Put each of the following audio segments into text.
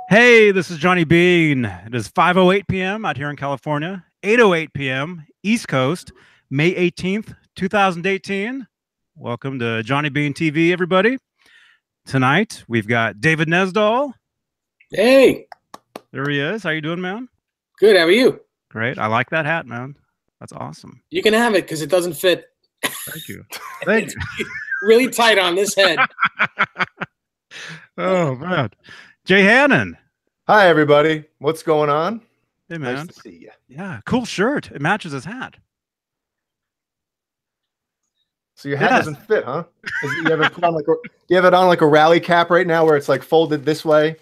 Hey, this is Johnny Beane. It is 5:08 p.m. out here in California, 8:08 p.m. East Coast, May 18th, 2018. Welcome to Johnny Beane TV, everybody. Tonight, we've got David Nesdahl. Hey. There he is. How you doing, man? Good. How are you? Great. I like that hat, man. That's awesome. You can have it because it doesn't fit. Thank you. Thank you. Really tight on this head. Oh, man. Jay Hannon. Hi, everybody. What's going on? Hey, man. Nice to see you. Yeah, cool shirt. It matches his hat. So your hat doesn't fit, huh? You have it on you have it on like a rally cap right now, where it's like folded this way,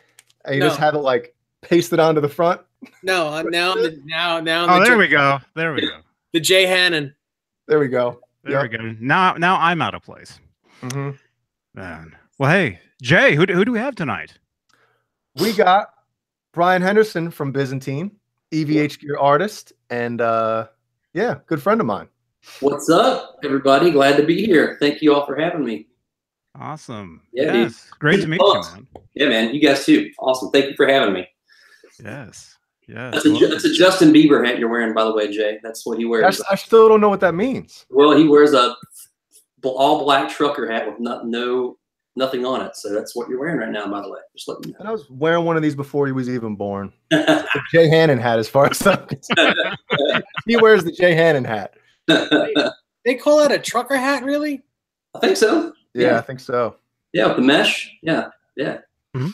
and you just have it like pasted onto the front. No, now. Oh, there we go. There we go. The Jay Hannon. There we go. There we go. Now I'm out of place. Mm-hmm. Man. Well, hey, Jay, who do we have tonight? We got Brian Henderson from Byzantine, EVH gear artist, and yeah, good friend of mine. What's up, everybody? Glad to be here. Thank you all for having me. Awesome. Yeah, yes. Great to meet you, man. Yeah, man. You guys too. Awesome. Thank you for having me. Yes. Yeah. That's a Justin Bieber hat you're wearing, by the way, Jay. That's what he wears. I still don't know what that means. Well, he wears a all black trucker hat with nothing on it. So that's what you're wearing right now, by the way. Just letting you know. And I was wearing one of these before he was even born. The Jay Hannon hat, as far as I'm concerned. He wears the Jay Hannon hat. They call that a trucker hat, really? I think so. Yeah, I think so. Yeah, with the mesh. Yeah. Mm-hmm.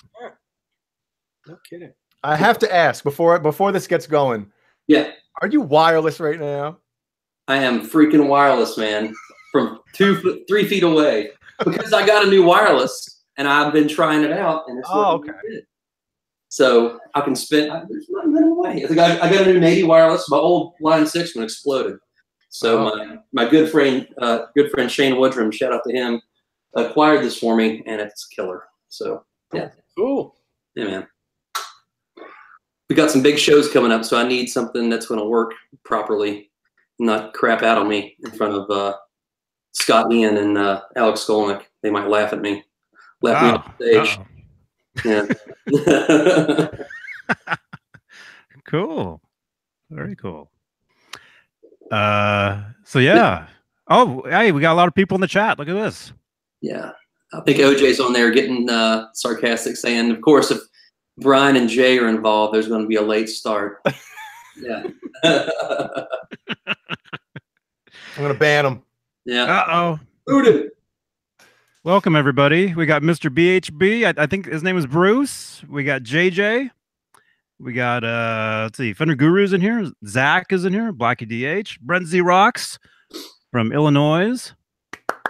No kidding. I have to ask before this gets going. Yeah. Are you wireless right now? I am freaking wireless, man. From 3 feet away. Because I got a new wireless and I've been trying it out and it's working good. So I can spend. There's nothing in the way. I got a new Navy wireless. My old Line 6 one exploded. So my good friend Shane Woodrum, shout out to him, acquired this for me and it's killer. So yeah, cool. Yeah, man. We got some big shows coming up, so I need something that's going to work properly, not crap out on me in front of Scott Ian and Alex Skolnick. They might laugh at me. Laugh me off the stage. Yeah. Cool. Very cool. So yeah. Oh, hey, we got a lot of people in the chat. Look at this. Yeah. I think OJ's on there getting sarcastic, saying, of course, if Brian and Jay are involved, there's going to be a late start. Yeah. I'm going to ban him. Yeah. Uh-oh. Welcome, everybody. We got Mr. BHB. I think his name is Bruce. We got JJ. We got, let's see, Fender Guru's in here. Zach is in here. Blackie DH. Brent Z Rocks from Illinois.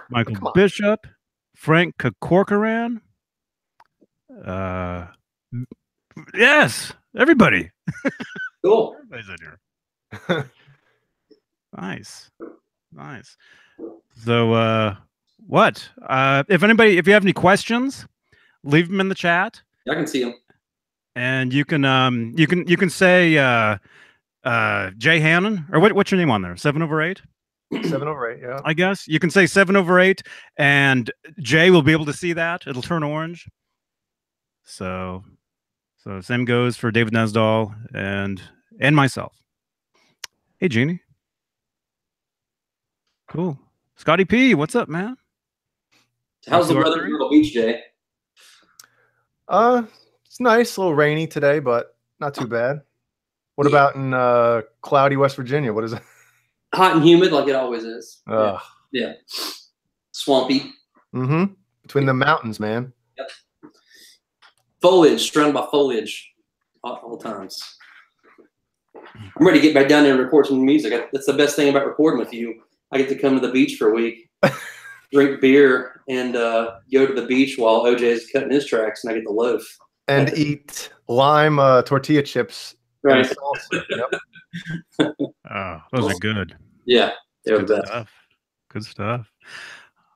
Michael Bishop. Frank Corcoran. Yes, everybody. Cool. Everybody's in here. Nice. So, what? If you have any questions, leave them in the chat. I can see them. And you can say Jay Hannon, or what's your name on there? 7/8. 7/8. Yeah. I guess you can say 7/8, and Jay will be able to see that. It'll turn orange. So same goes for David Nesdahl and myself. Hey, Jeannie. Cool. Scotty P, what's up, man? How's the weather in Myrtle Beach, Jay? It's nice, a little rainy today, but not too bad. What about in cloudy West Virginia? What is it? Hot and humid, like it always is. Yeah. Swampy. Mm-hmm. Between the mountains, man. Yep. Foliage, surrounded by foliage, all times. I'm ready to get back down there and record some music. That's the best thing about recording with you. I get to come to the beach for a week, drink beer, and go to the beach while OJ is cutting his tracks, and I get to loaf. And eat lime tortilla chips. Right. Yep. Oh, those are good. Yeah, they're good the best. Stuff. Good stuff.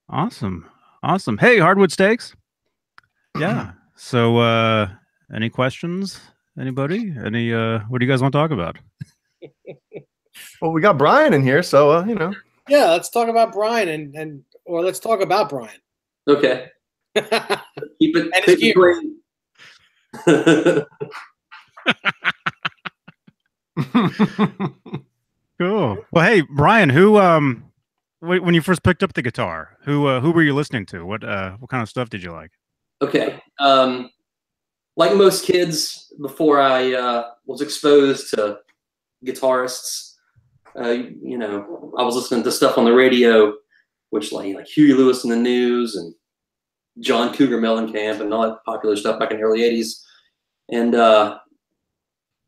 Awesome. Hey, Hardwood Steaks. Yeah. So, any questions? Anybody? What do you guys want to talk about? Well, we got Brian in here, so you know. Yeah, let's talk about Brian or let's talk about Brian. Okay. Keep it clean. Cool. Well, hey, Brian, who when you first picked up the guitar, who were you listening to? What kind of stuff did you like? Okay. Like most kids, before I was exposed to guitarists, you know, I was listening to stuff on the radio, which like Huey Lewis and the News and John Cougar Mellencamp and all that popular stuff back in the early 80s. And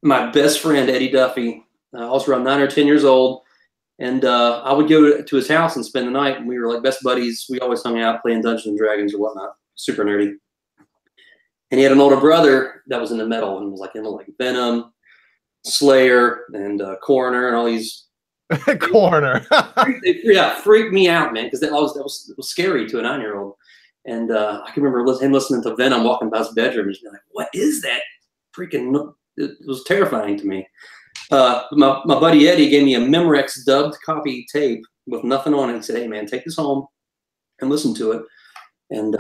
my best friend, Eddie Duffy, I was around 9 or 10 years old, and I would go to his house and spend the night, and we were like best buddies. We always hung out playing Dungeons and Dragons or whatnot, super nerdy. And he had an older brother that was into metal and was like into like Venom, Slayer, and Coroner, and all these. Coroner. Yeah, freaked me out, man, because that was scary to a 9-year-old. And I can remember him listening to Venom, walking by his bedroom, and just being like, "What is that?" Freaking, it was terrifying to me. My buddy Eddie gave me a Memorex dubbed copy tape with nothing on it. He said, "Hey, man, take this home and listen to it, and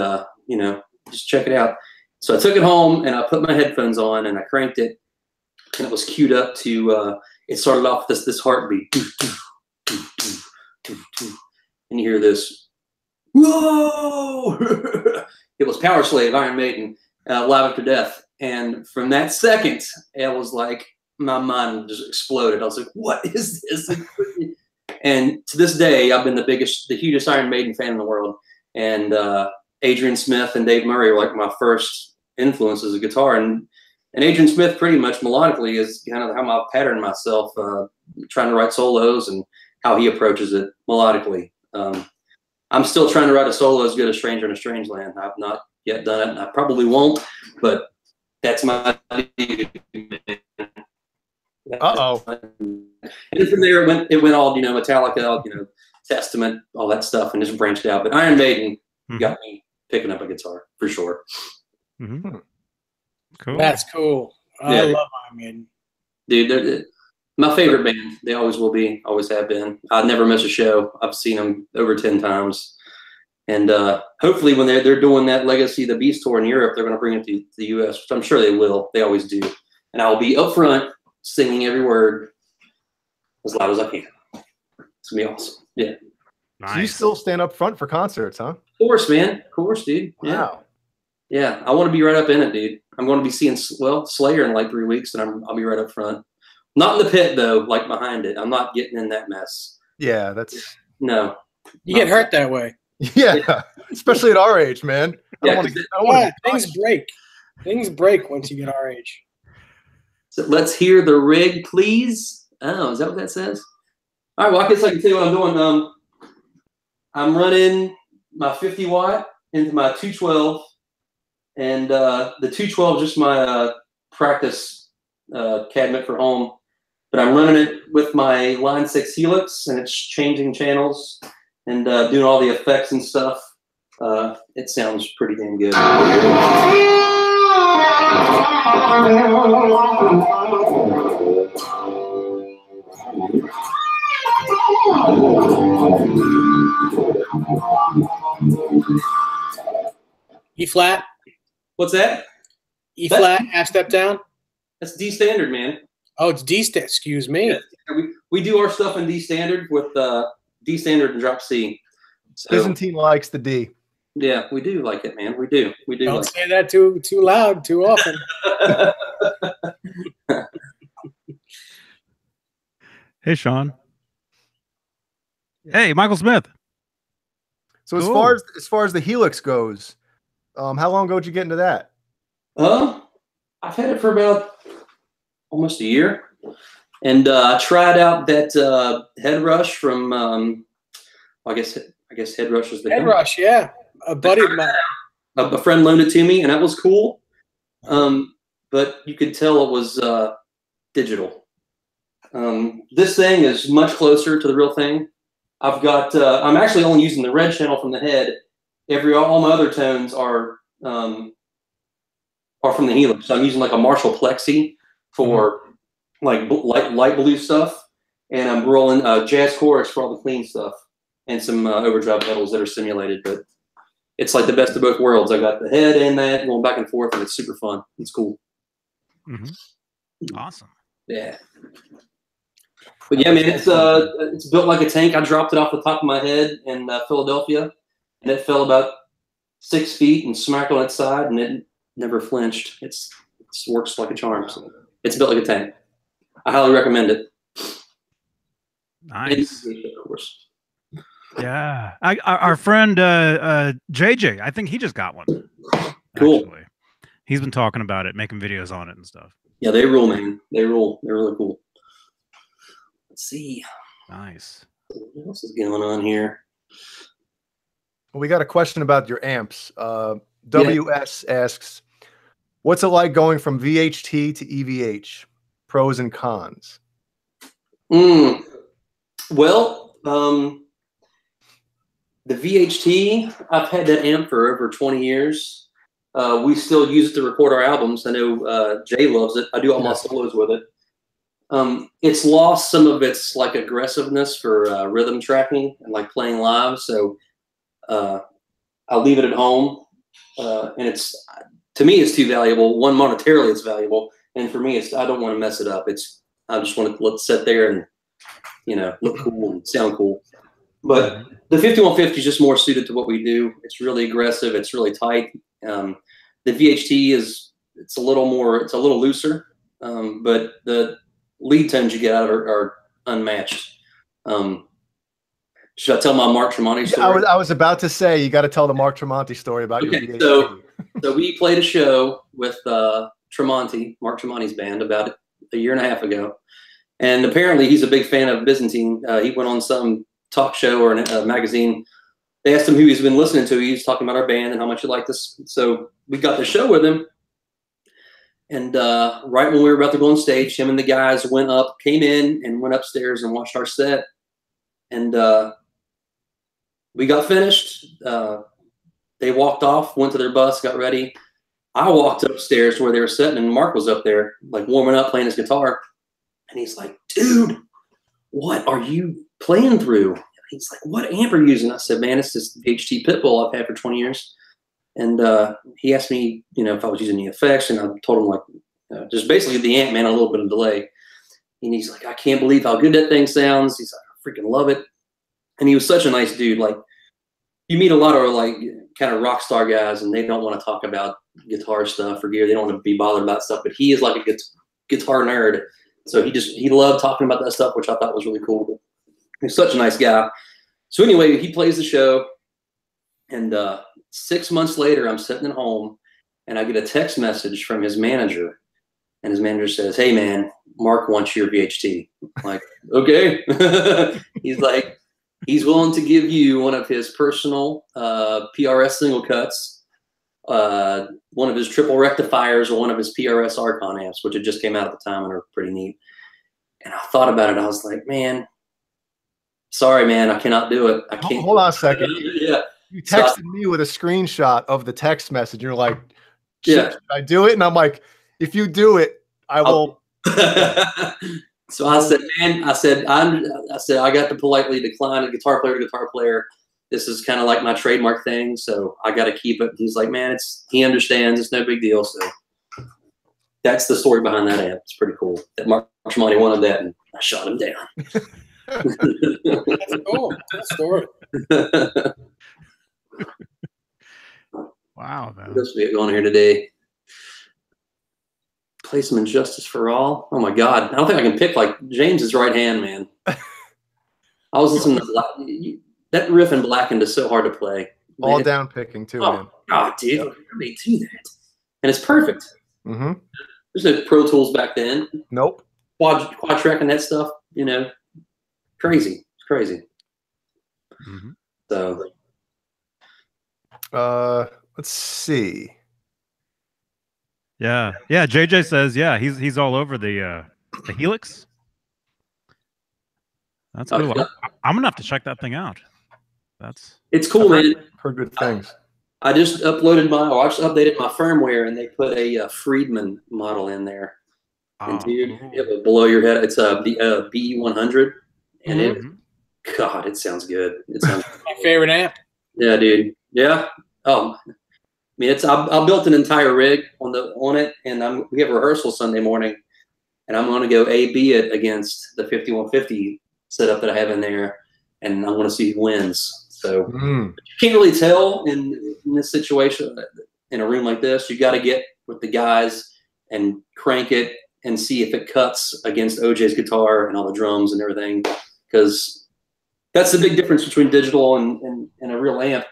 you know, just check it out." So I took it home and I put my headphones on and I cranked it, and it was queued up to. It started off this heartbeat, and you hear this. Whoa! It was Power Slave, Iron Maiden, Live After Death, and from that second, it was like my mind just exploded. I was like, "What is this?" And to this day, I've been the hugest Iron Maiden fan in the world. And Adrian Smith and Dave Murray were like my first influences of guitar. And Adrian Smith, pretty much melodically, is kind of how I pattern myself, trying to write solos and how he approaches it melodically. I'm still trying to write a solo as good as Stranger in a Strange Land. I've not yet done it, and I probably won't, but that's my Uh-oh. And from there, it went all, you know, Metallica, you know, Testament, all that stuff, and just branched out. But Iron Maiden got me picking up a guitar, for sure. Mm-hmm. Cool. That's cool. I love Iron Maiden. Dude, they're my favorite band. They always will be, always have been. I never miss a show. I've seen them over 10 times. And hopefully when they're doing that Legacy of the Beast tour in Europe, they're going to bring it to the U.S., which I'm sure they will. They always do. And I will be up front singing every word as loud as I can. It's going to be awesome. Yeah. Nice. So you still stand up front for concerts, huh? Of course, man. Of course, dude. Yeah. Wow. Yeah. I want to be right up in it, dude. I'm going to be seeing, Slayer in like 3 weeks, and I'll be right up front. Not in the pit, though, like behind it. I'm not getting in that mess. Yeah, that's... No. You get hurt that way. Yeah, especially at our age, man. Things break. Things break once you get our age. So let's hear the rig, please. Oh, is that what that says? All right, well, I guess I can tell you what I'm doing. I'm running my 50 watt into my 212, and the 212 is just my practice cabinet for home. But I'm running it with my Line 6 Helix, and it's changing channels and doing all the effects and stuff. It sounds pretty damn good. E flat. What's that? E flat, half step down. That's D standard, man. Oh, it's D standard. Excuse me. Yeah. We do our stuff in D standard with D standard and drop C. So, Byzantine likes the D. Yeah, we do like it, man. We do. We do. Don't say that too loud too often. Hey, Sean. Hey, Michael Smith. So Cool. as far as the Helix goes, how long ago did you get into that? I've had it for about almost a year, and I tried out that Head Rush from. I guess Head Rush was the Head Rush, yeah. A buddy of mine. A friend loaned it to me, and that was cool. But you could tell it was digital. This thing is much closer to the real thing. I've got. I'm actually only using the red channel from the head. All my other tones are from the Helix. So I'm using like a Marshall Plexi for like light blue stuff, and I'm rolling jazz chorus for all the clean stuff, and some overdrive pedals that are simulated. But it's like the best of both worlds. I got the head and that going back and forth, and it's super fun. It's cool. Awesome. Yeah. But yeah, man, it's built like a tank. I dropped it off the top of my head in Philadelphia, and it fell about 6 feet and smacked on its side, and it never flinched. It works like a charm. So it's built like a tank. I highly recommend it. Nice. Of course. Yeah. Our friend JJ, I think he just got one. Cool. Actually. He's been talking about it, making videos on it and stuff. Yeah, they rule, man. They rule. They're really cool. Let's see. Nice. What else is going on here? We got a question about your amps. WS asks, what's it like going from VHT to EVH? Pros and cons. Well, the VHT, I've had that amp for over 20 years. We still use it to record our albums. I know Jay loves it. I do all my solos with it. It's lost some of its like aggressiveness for rhythm tracking and like playing live. So I'll leave it at home, and it's, to me, it's too valuable. One, monetarily, it's valuable, and for me, I don't want to mess it up. I just want to let it sit there and, you know, look cool and sound cool. But the 5150 is just more suited to what we do. It's really aggressive. It's really tight. The VHT it's a little looser, but the lead tones you get out of it are unmatched. Should I tell my Mark Tremonti story? I was about to say, you got to tell the Mark Tremonti story about your VHT. So we played a show with Mark Tremonti's band, about a year and a half ago. And apparently he's a big fan of Byzantine. He went on some talk show or a magazine. They asked him who he's been listening to. He was talking about our band and how much he liked us. So we got the show with him. And right when we were about to go on stage, him and the guys came in and went upstairs and watched our set. And we got finished. They walked off, went to their bus, got ready. I walked upstairs to where they were sitting, and Mark was up there, like warming up, playing his guitar. And he's like, dude, what are you playing through? He's like, what amp are you using? I said, man, it's this VHT Pitbull I've had for 20 years. And he asked me, you know, if I was using the effects, and I told him, like, just basically the amp, man, a little bit of delay. And he's like, I can't believe how good that thing sounds. He's like, I freaking love it. And he was such a nice dude. Like, you meet a lot of like kind of rock star guys, and they don't want to talk about guitar stuff or gear. They don't want to be bothered about stuff. But he is like a guitar nerd. So he loved talking about that stuff, which I thought was really cool. He's such a nice guy. So anyway, he plays the show, and 6 months later, I'm sitting at home, and I get a text message from his manager, and his manager says, "Hey man, Mark wants your VHT." I'm like, okay. He's like, he's willing to give you one of his personal PRS single cuts, one of his triple rectifiers, or one of his PRS Archon amps, which had just came out at the time and are pretty neat. And I thought about it. I was like, man, sorry, man, I cannot do it. I can't. Hold on a second. Yeah. You texted me with a screenshot of the text message. You're like, should I do it? And I'm like, if you do it, I will. So I said, man, I said, I got to politely decline a guitar player to guitar player. This is kind of like my trademark thing, so I got to keep it. He's like, man, he understands. It's no big deal. So that's the story behind that amp. It's pretty cool. That Mark Tremonti wanted that, and I shot him down. That's cool. Good story. Wow, man. What else we got going here today? Play some Injustice for All. Oh my God, I don't think I can pick like James's right hand, man. I was listening to that riff in Blackened is so hard to play. All down picking too, man. God, dude, how do they do that? And it's perfect. Mm-hmm. There's no Pro Tools back then. Nope. Quad track and that stuff, you know, crazy. It's crazy. Mm-hmm. So, let's see. Yeah. JJ says, yeah, he's all over the Helix. That's cool. Yeah. I'm gonna have to check that thing out. It's cool, man. Heard good things. I just updated my firmware, and they put a Friedman model in there. And dude, it will blow your head. It's the BE100, and God, it sounds good. It sounds my favorite amp. Yeah, dude. Yeah. Oh, mean, I built an entire rig on it, and we have rehearsal Sunday morning, and I'm going to go A/B it against the 5150 setup that I have in there, and I want to see who wins. So you can't really tell in this situation, in a room like this. You got to get with the guys and crank it and see if it cuts against OJ's guitar and all the drums and everything, because that's the big difference between digital and a real amp.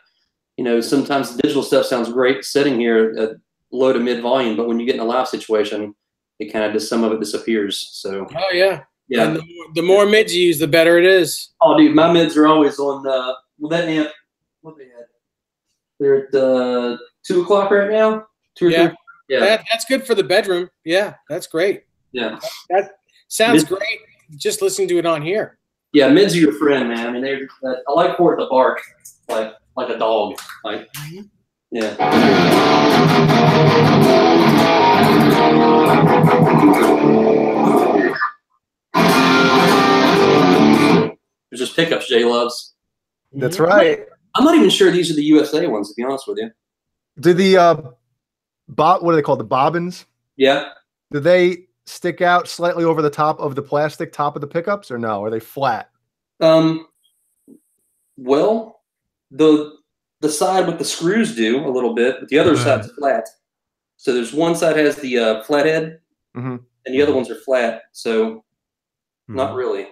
You know, sometimes the digital stuff sounds great sitting here at low to mid volume, but when you get in a live situation, it kind of just, some of it disappears. So oh yeah, yeah. And the more mids you use, the better it is. Oh, dude, my mids are always on. Well, that amp, what they had? They're at 2 o'clock right now. 2 or 3. Yeah, that's good for the bedroom. Yeah, that's great. Yeah, that sounds great. Just listening to it on here. Yeah, mids are your friend, man. I mean, I like for it to bark like a dog. Like, yeah. There's just pickups Jay loves. That's right. I'm not even sure these are the USA ones, to be honest with you. Do the what are they called? The bobbins? Yeah. Do they stick out slightly over the top of the plastic top of the pickups, or no? Are they flat? Well, the side with the screws do a little bit, but the other side's flat. So there's one side has the flathead, and the other ones are flat. So not really.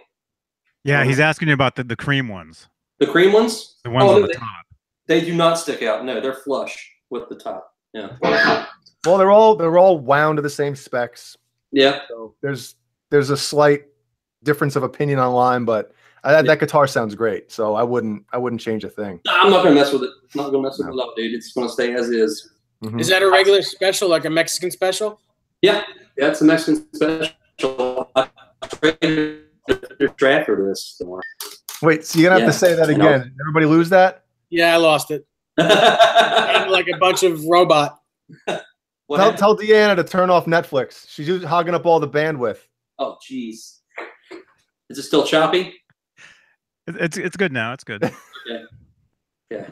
Yeah, he's asking you about the cream ones. The cream ones? The ones on the top. They do not stick out. No, they're flush with the top. Yeah. Well, they're all wound to the same specs. Yeah. So there's a slight difference of opinion online, but that guitar sounds great. So I wouldn't change a thing. No, I'm not gonna mess with it. I'm not gonna mess with it up, dude. It's gonna stay as is. Is that a regular special, like a Mexican special? Yeah, it's a Mexican special. I traded the draft for this. Wait, so you're gonna have to say that again. Did everybody lose that? Yeah, I lost it. Like a bunch of robot. Tell Deanna to turn off Netflix. She's hogging up all the bandwidth. Oh, jeez. Is it still choppy? It's good now. It's good. Okay. Yeah.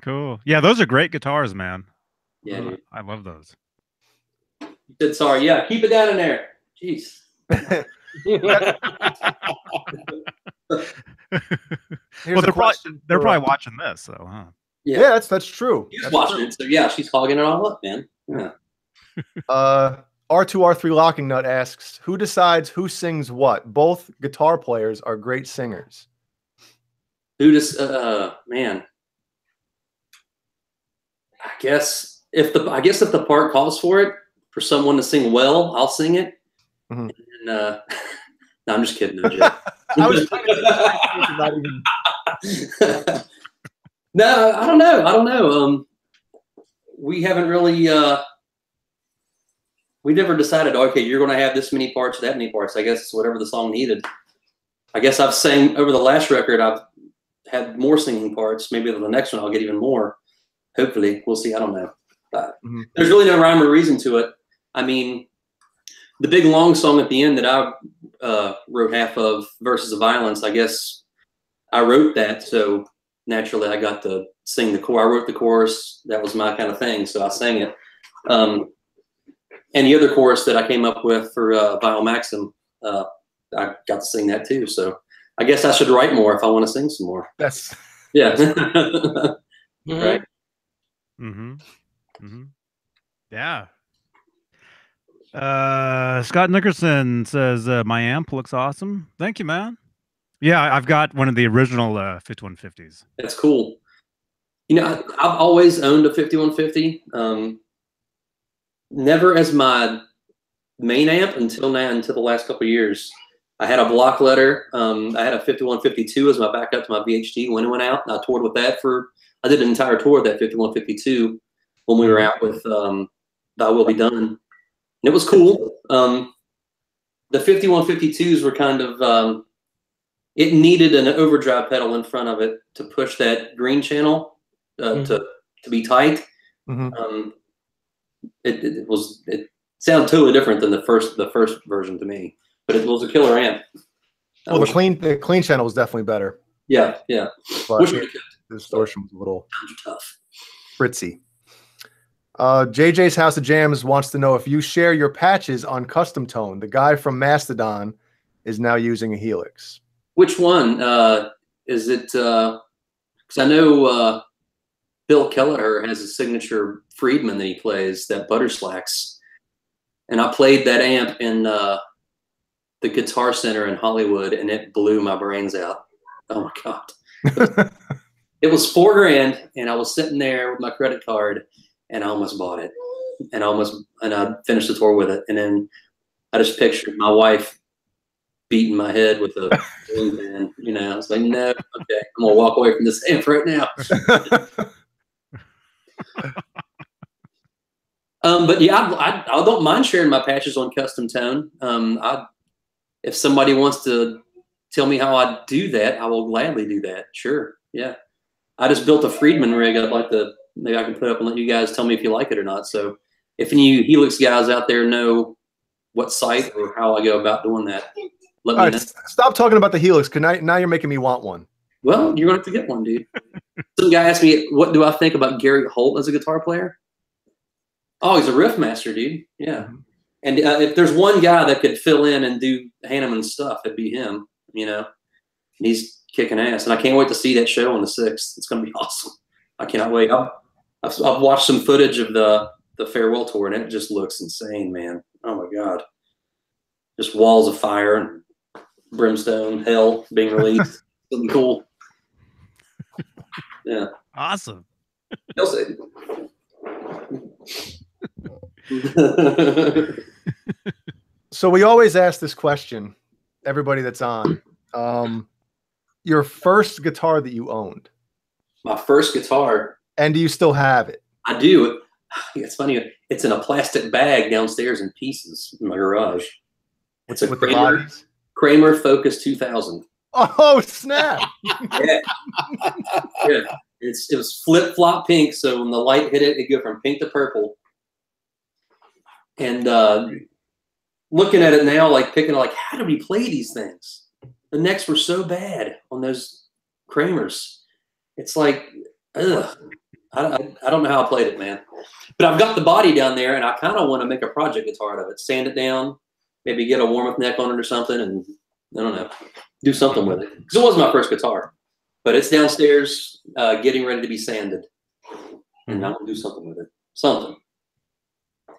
Cool. Yeah, those are great guitars, man. Yeah, dude. I love those. You said sorry. Yeah, keep it down in there. Jeez. Well, they're probably watching this, so huh? Yeah, that's true. She's watching it, so yeah, she's hogging it all up, man. Yeah. R2R3 Locking Nut asks, who decides who sings what? Both guitar players are great singers. Who does man? I guess if the part calls for it, for someone to sing well, I'll sing it. And, no, I'm just kidding. No, I was trying to not even... No, I don't know. We haven't really. We never decided. Okay, you're going to have this many parts, that many parts. I guess it's whatever the song needed. I guess I've sang over the last record. I've had more singing parts. Maybe the next one I'll get even more. Hopefully, we'll see. I don't know. But there's really no rhyme or reason to it. I mean, the big long song at the end that I wrote half of, Verses of Violence, I guess I wrote that, so naturally I got to sing the chorus. I wrote the chorus. That was my kind of thing, so I sang it. And the other chorus that I came up with for Viol Maxim, I got to sing that too. So I guess I should write more if I want to sing some more. That's yeah. Right. Yeah. Scott Nickerson says my amp looks awesome. Thank you, man. Yeah, I've got one of the original 5150s. That's cool. You know, I've always owned a 5150. Never as my main amp until the last couple of years. I had a block letter. I had a 5152 as my backup to my VHT when it went out. And I toured with that I did an entire tour of that 5152 when we were out with Thy Will Be Done. And it was cool. The 5152s were kind of, it needed an overdrive pedal in front of it to push that green channel to be tight. It sounded totally different than the first version to me, but it was a killer amp. Well, the clean channel was definitely better. Yeah. But the distortion was a little tough. Fritzy. JJ's House of Jams wants to know if you share your patches on Custom Tone. The guy from Mastodon is now using a Helix. Which one? Is it? Because I know Bill Kelleher has a signature Friedman that he plays, that Butterslacks. And I played that amp in the Guitar Center in Hollywood, and it blew my brains out. Oh my God. It was $4,000, and I was sitting there with my credit card, and I almost bought it. And I finished the tour with it. And then I just pictured my wife beating my head with a balloon band. You know, I was like, no, okay, I'm gonna walk away from this amp right now. But yeah, I don't mind sharing my patches on Custom Tone. If somebody wants to tell me how I do that, I will gladly do that. Sure, yeah. I just built a Friedman rig. I'd like to, maybe I can put up and let you guys tell me if you like it or not. So if any Helix guys out there know what site or how I go about doing that, let me know. Stop talking about the Helix, because now you're making me want one. Well, you're going to have to get one, dude. Some guy asked me, what do I think about Gary Holt as a guitar player? Oh, he's a riff master, dude. Yeah. And if there's one guy that could fill in and do Hanneman's stuff, it'd be him, you know. And he's kicking ass. And I can't wait to see that show on the 6th. It's going to be awesome. I cannot wait. I've watched some footage of the farewell tour, and it just looks insane, man. Oh, my God. Just walls of fire and brimstone, hell being released. Something cool. Yeah. Awesome. So we always ask this question, everybody that's on. Your first guitar that you owned. My first guitar. And do you still have it? I do. It's funny. It's in a plastic bag downstairs in pieces in my garage. It's a Kramer Focus 2000. Oh, snap. Yeah. Yeah. It was flip-flop pink, so when the light hit it, it'd go from pink to purple. And looking at it now, how do we play these things? The necks were so bad on those Kramers. It's like, ugh. I don't know how I played it, man. But I've got the body down there, and I kind of want to make a project guitar out of it. Sand it down, maybe get a Warmoth neck on it or something, and I don't know, do something with it. Because it was my first guitar. But it's downstairs getting ready to be sanded. And I'm going to do something with it. Something.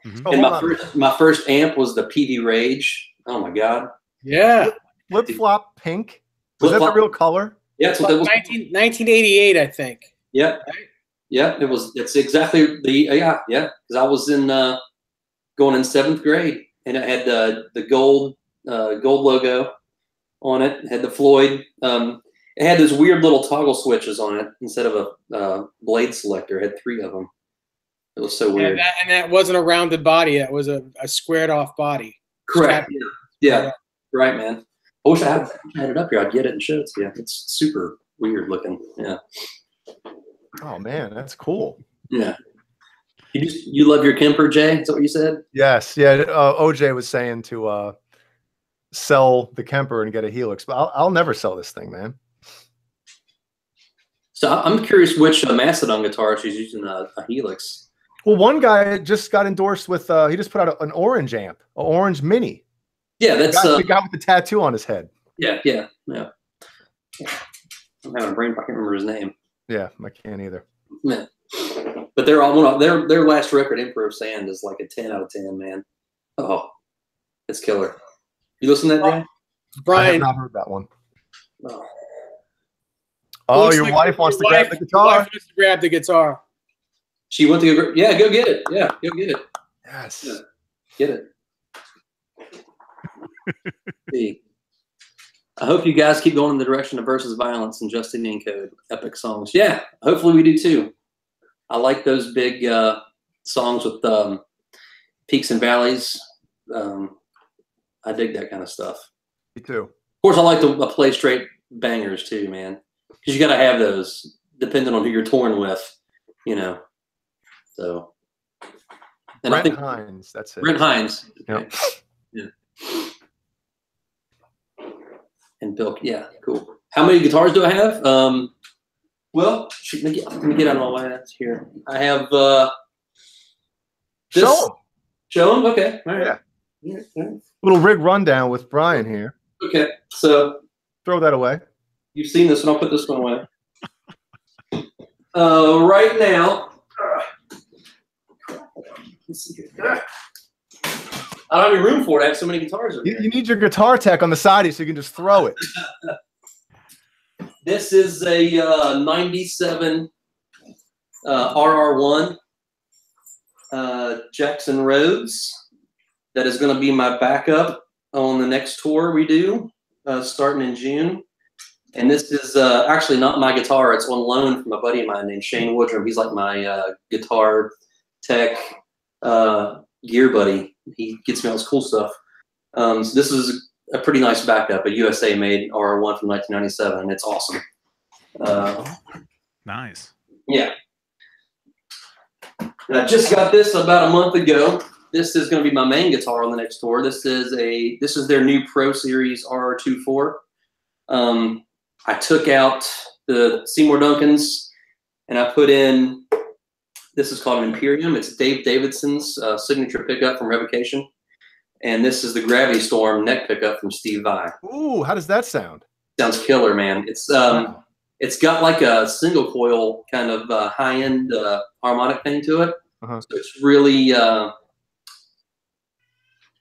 And my first amp was the PV Rage. Oh, my God. Yeah. Flip-flop pink? Was that the real color? Yeah. So that was 1988, I think. Yeah. Right? Yeah. It's exactly yeah. Because I was going in 7th grade. And it had the gold logo on it. It had the Floyd. It had those weird little toggle switches on it instead of a blade selector. It had 3 of them. It was so weird. And that wasn't a rounded body. That was a squared off body. Correct. Yeah. Right, man. I wish I had it up here. I'd get it and show it to you. It's super weird looking. Yeah. Oh, man. That's cool. Yeah. You love your Kemper, Jay? Is that what you said? Yes. Yeah. OJ was saying to sell the Kemper and get a Helix, but I'll never sell this thing, man. So I'm curious which Mastodon guitar she's using a Helix. Well, one guy just got endorsed with, he just put out an orange amp, an orange mini. Yeah, that's the guy with the tattoo on his head. Yeah. I'm having a brain, I can't remember his name. Yeah, I can't either. Yeah. But they're all their last record, Emperor of Sand, is like a 10 out of 10, man. Oh, it's killer. You listen to that, Dan? Brian, I have not heard that one. Oh, your wife wants to grab the guitar. Your wife wants to grab the guitar. She went to go. Yeah, go get it. Yeah, go get it. Yes, yeah, get it. See, I hope you guys keep going in the direction of Versus Violence and Justinian Code, epic songs. Yeah, hopefully we do too. I like those big songs with peaks and valleys. I dig that kind of stuff. Me too. Of course, I like to play straight bangers too, man. Because you got to have those, depending on who you're touring with, you know. So, and Brent Hines, that's it. Brent Hines. Okay. Yep. Yeah. And Bill, yeah, cool. How many guitars do I have? Well, shoot, let me get on my last here. I have this. Show them? Okay. All right. Yeah. Little rig rundown with Brian here. Okay. So throw that away. You've seen this, and I'll put this one away. Right now, let's see here. I don't have any room for it. I have so many guitars over here. You need your guitar tech on the side so you can just throw it. This is a 97 RR1 Jackson Rhodes. That is going to be my backup on the next tour we do, starting in June. And this is actually not my guitar. It's on loan from a buddy of mine named Shane Woodrum. He's like my guitar tech gear buddy. He gets me all this cool stuff. So this is a pretty nice backup, a USA-made RR1 from 1997, and it's awesome. Nice. Yeah. And I just got this about a month ago. This is going to be my main guitar on the next tour. This is their new Pro Series RR24. I took out the Seymour Duncans and I put in, this is called an Imperium. It's Dave Davidson's signature pickup from Revocation. And this is the Gravity Storm neck pickup from Steve Vai. Ooh, how does that sound? Sounds killer, man. It's got like a single coil kind of high-end harmonic thing to it. So it's really, it's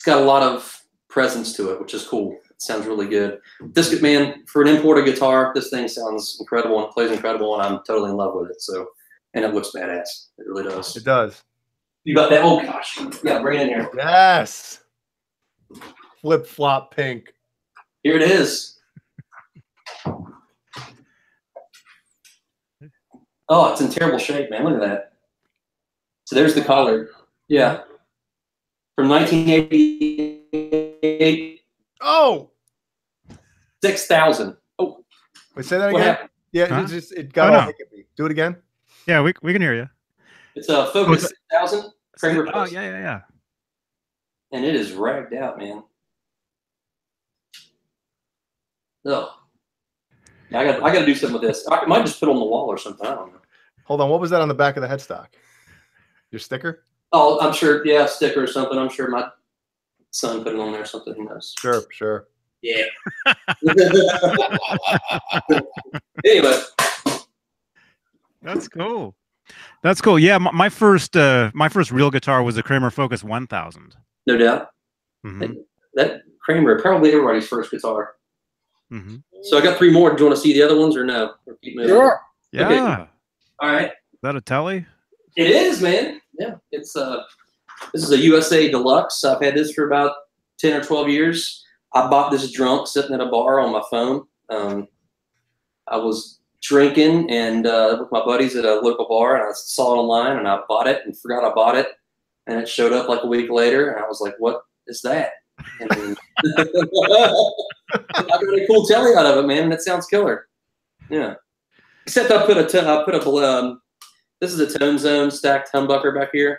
got a lot of presence to it, which is cool. It sounds really good. This, man, for an imported guitar, this thing sounds incredible and it plays incredible, and I'm totally in love with it. So, and it looks badass. It really does. It does. You got that? Oh gosh, yeah, bring it in here. Yes. Flip flop pink. Here it is. Oh, it's in terrible shape, man. Look at that. So there's the collar. Yeah. From 1988. Oh. 6,000. Oh. Wait, say that again? Happened? Yeah, it got all hiccupy. Do it again? Yeah, we can hear you. It's a Focus 6000. Kramer Oh, yeah. And it is ragged out, man. Oh. I got to do something with this. I might just put it on the wall or something. I don't know. Hold on. What was that on the back of the headstock? Your sticker? Oh, I'm sure. Yeah, sticker or something. I'm sure my son put it on there or something. Who knows? Sure. Yeah. Anyway. That's cool. That's cool. Yeah, my first real guitar was a Kramer Focus 1000. No doubt. That Kramer, probably everybody's first guitar. So I got 3 more. Do you want to see the other ones or no? Or keep moving? Sure. Yeah. Okay. All right. Is that a Telly? It is, man. Yeah. It's this is a USA Deluxe. I've had this for about 10 or 12 years. I bought this drunk sitting at a bar on my phone. I was drinking and with my buddies at a local bar, and I saw it online and I bought it and forgot I bought it, and it showed up like a week later, and I was like, "What is that?" And I got a cool telly out of it, man, and it sounds killer. Yeah. Except I put a this is a Tone Zone stacked humbucker back here,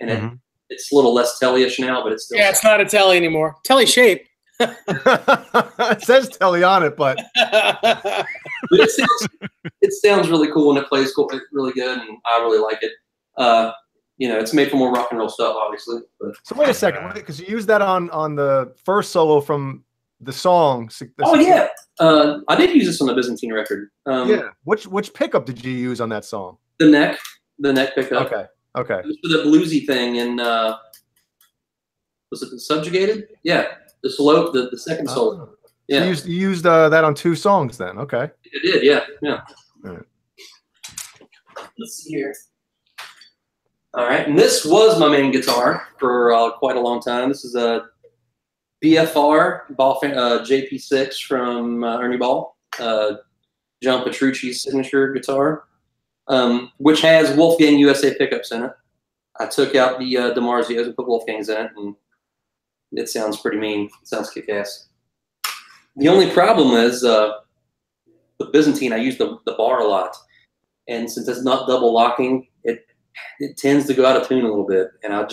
and it's a little less telly-ish now, but it's still. Yeah, it's not a telly anymore. Telly shape. It says telly on it, but it sounds really cool and it plays really good, and I really like it. You know, it's made for more rock and roll stuff, obviously. But. So wait a second, because you used that on the first solo from the song. Oh yeah, I did use this on the Byzantine record. Yeah, which pickup did you use on that song? The neck pickup. Okay. It was for the bluesy thing, and was it the Subjugated? Yeah, the slope, the second solo. Yeah, so you used that on 2 songs then. Okay. It did. Yeah. All right. Let's see here. All right, and this was my main guitar for quite a long time. This is a BFR JP6 from Ernie Ball, John Petrucci's signature guitar, which has Wolfgang USA pickups in it. I took out the DiMarzios and put Wolfgangs in it, and it sounds pretty mean. It sounds kick-ass. The only problem is the Byzantine, I use the bar a lot, and since it's not double locking, it tends to go out of tune a little bit, and I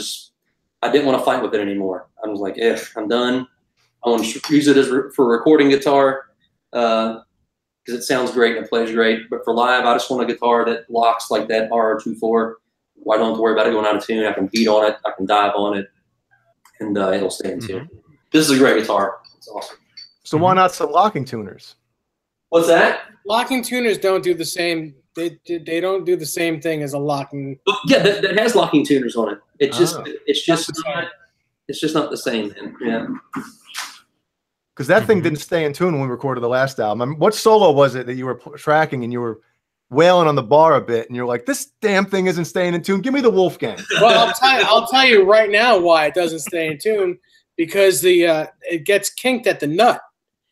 didn't want to fight with it anymore. I was like, I'm done. I want to use it for a recording guitar. because it sounds great and it plays great. But for live, I just want a guitar that locks like that RR24. Why don't I have to worry about it going out of tune? I can beat on it, I can dive on it, and it'll stay in tune. This is a great guitar. It's awesome. So why not some locking tuners? What's that? Locking tuners don't do the same. They don't do the same thing as a locking. Yeah, that has locking tuners on it. It's just not the same, man. Yeah. Because that thing didn't stay in tune when we recorded the last album. I mean, what solo was it that you were tracking and you were wailing on the bar a bit and you're like, this damn thing isn't staying in tune. Give me the Wolfgang. Well, I'll tell you right now why it doesn't stay in tune, because it gets kinked at the nut.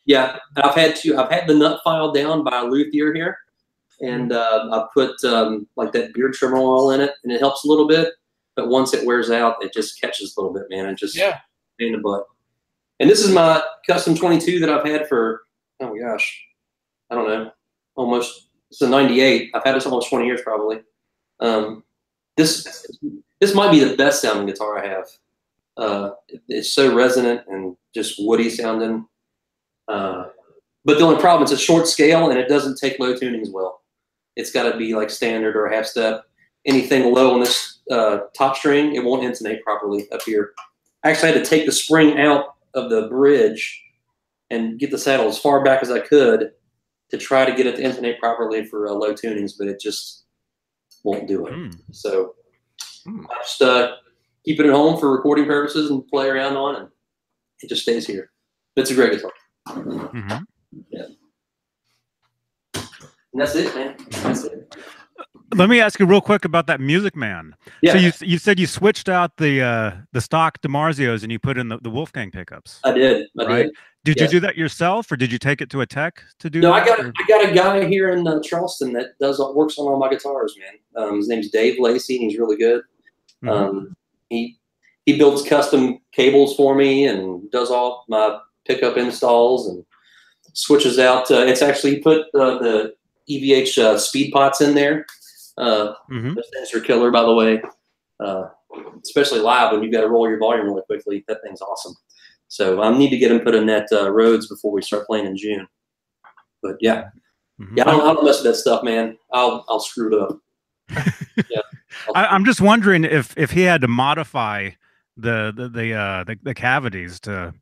Yeah, I've had the nut file down by a luthier here, and I put like that beard trimmer oil in it, and it helps a little bit. But once it wears out, it just catches a little bit, man. It just pain in the butt. And this is my custom 22 that I've had for, oh my gosh, I don't know, almost, it's a 98. I've had this almost 20 years probably. This might be the best sounding guitar I have. It's so resonant and just woody sounding. But the only problem is it's a short scale and it doesn't take low tunings well. It's got to be like standard or a half step. Anything low on this top string, it won't intonate properly up here. I actually had to take the spring out of the bridge and get the saddle as far back as I could to try to get it to intonate properly for low tunings, but it just won't do it. So I just keep it at home for recording purposes and play around on, and it just stays here. It's a great guitar. Yeah. And that's it, man. That's it. Let me ask you real quick about that Music Man. Yeah. So you said you switched out the stock DiMarzios and you put in the Wolfgang pickups. I did. Did you do that yourself, or did you take it to a tech to do? No, that, I got a guy here in Charleston that works on all my guitars, man. His name's Dave Lacey, and he's really good. He builds custom cables for me and does all my pickup installs and switches out. It's actually put the EVH speed pots in there. Those things are killer, by the way. Especially live when you've got to roll your volume really quickly. That thing's awesome. So I need to get him put in that Rhodes before we start playing in June. But yeah, I don't mess with that stuff, man. I'll screw it up. Yeah. I'm just wondering if he had to modify the cavities to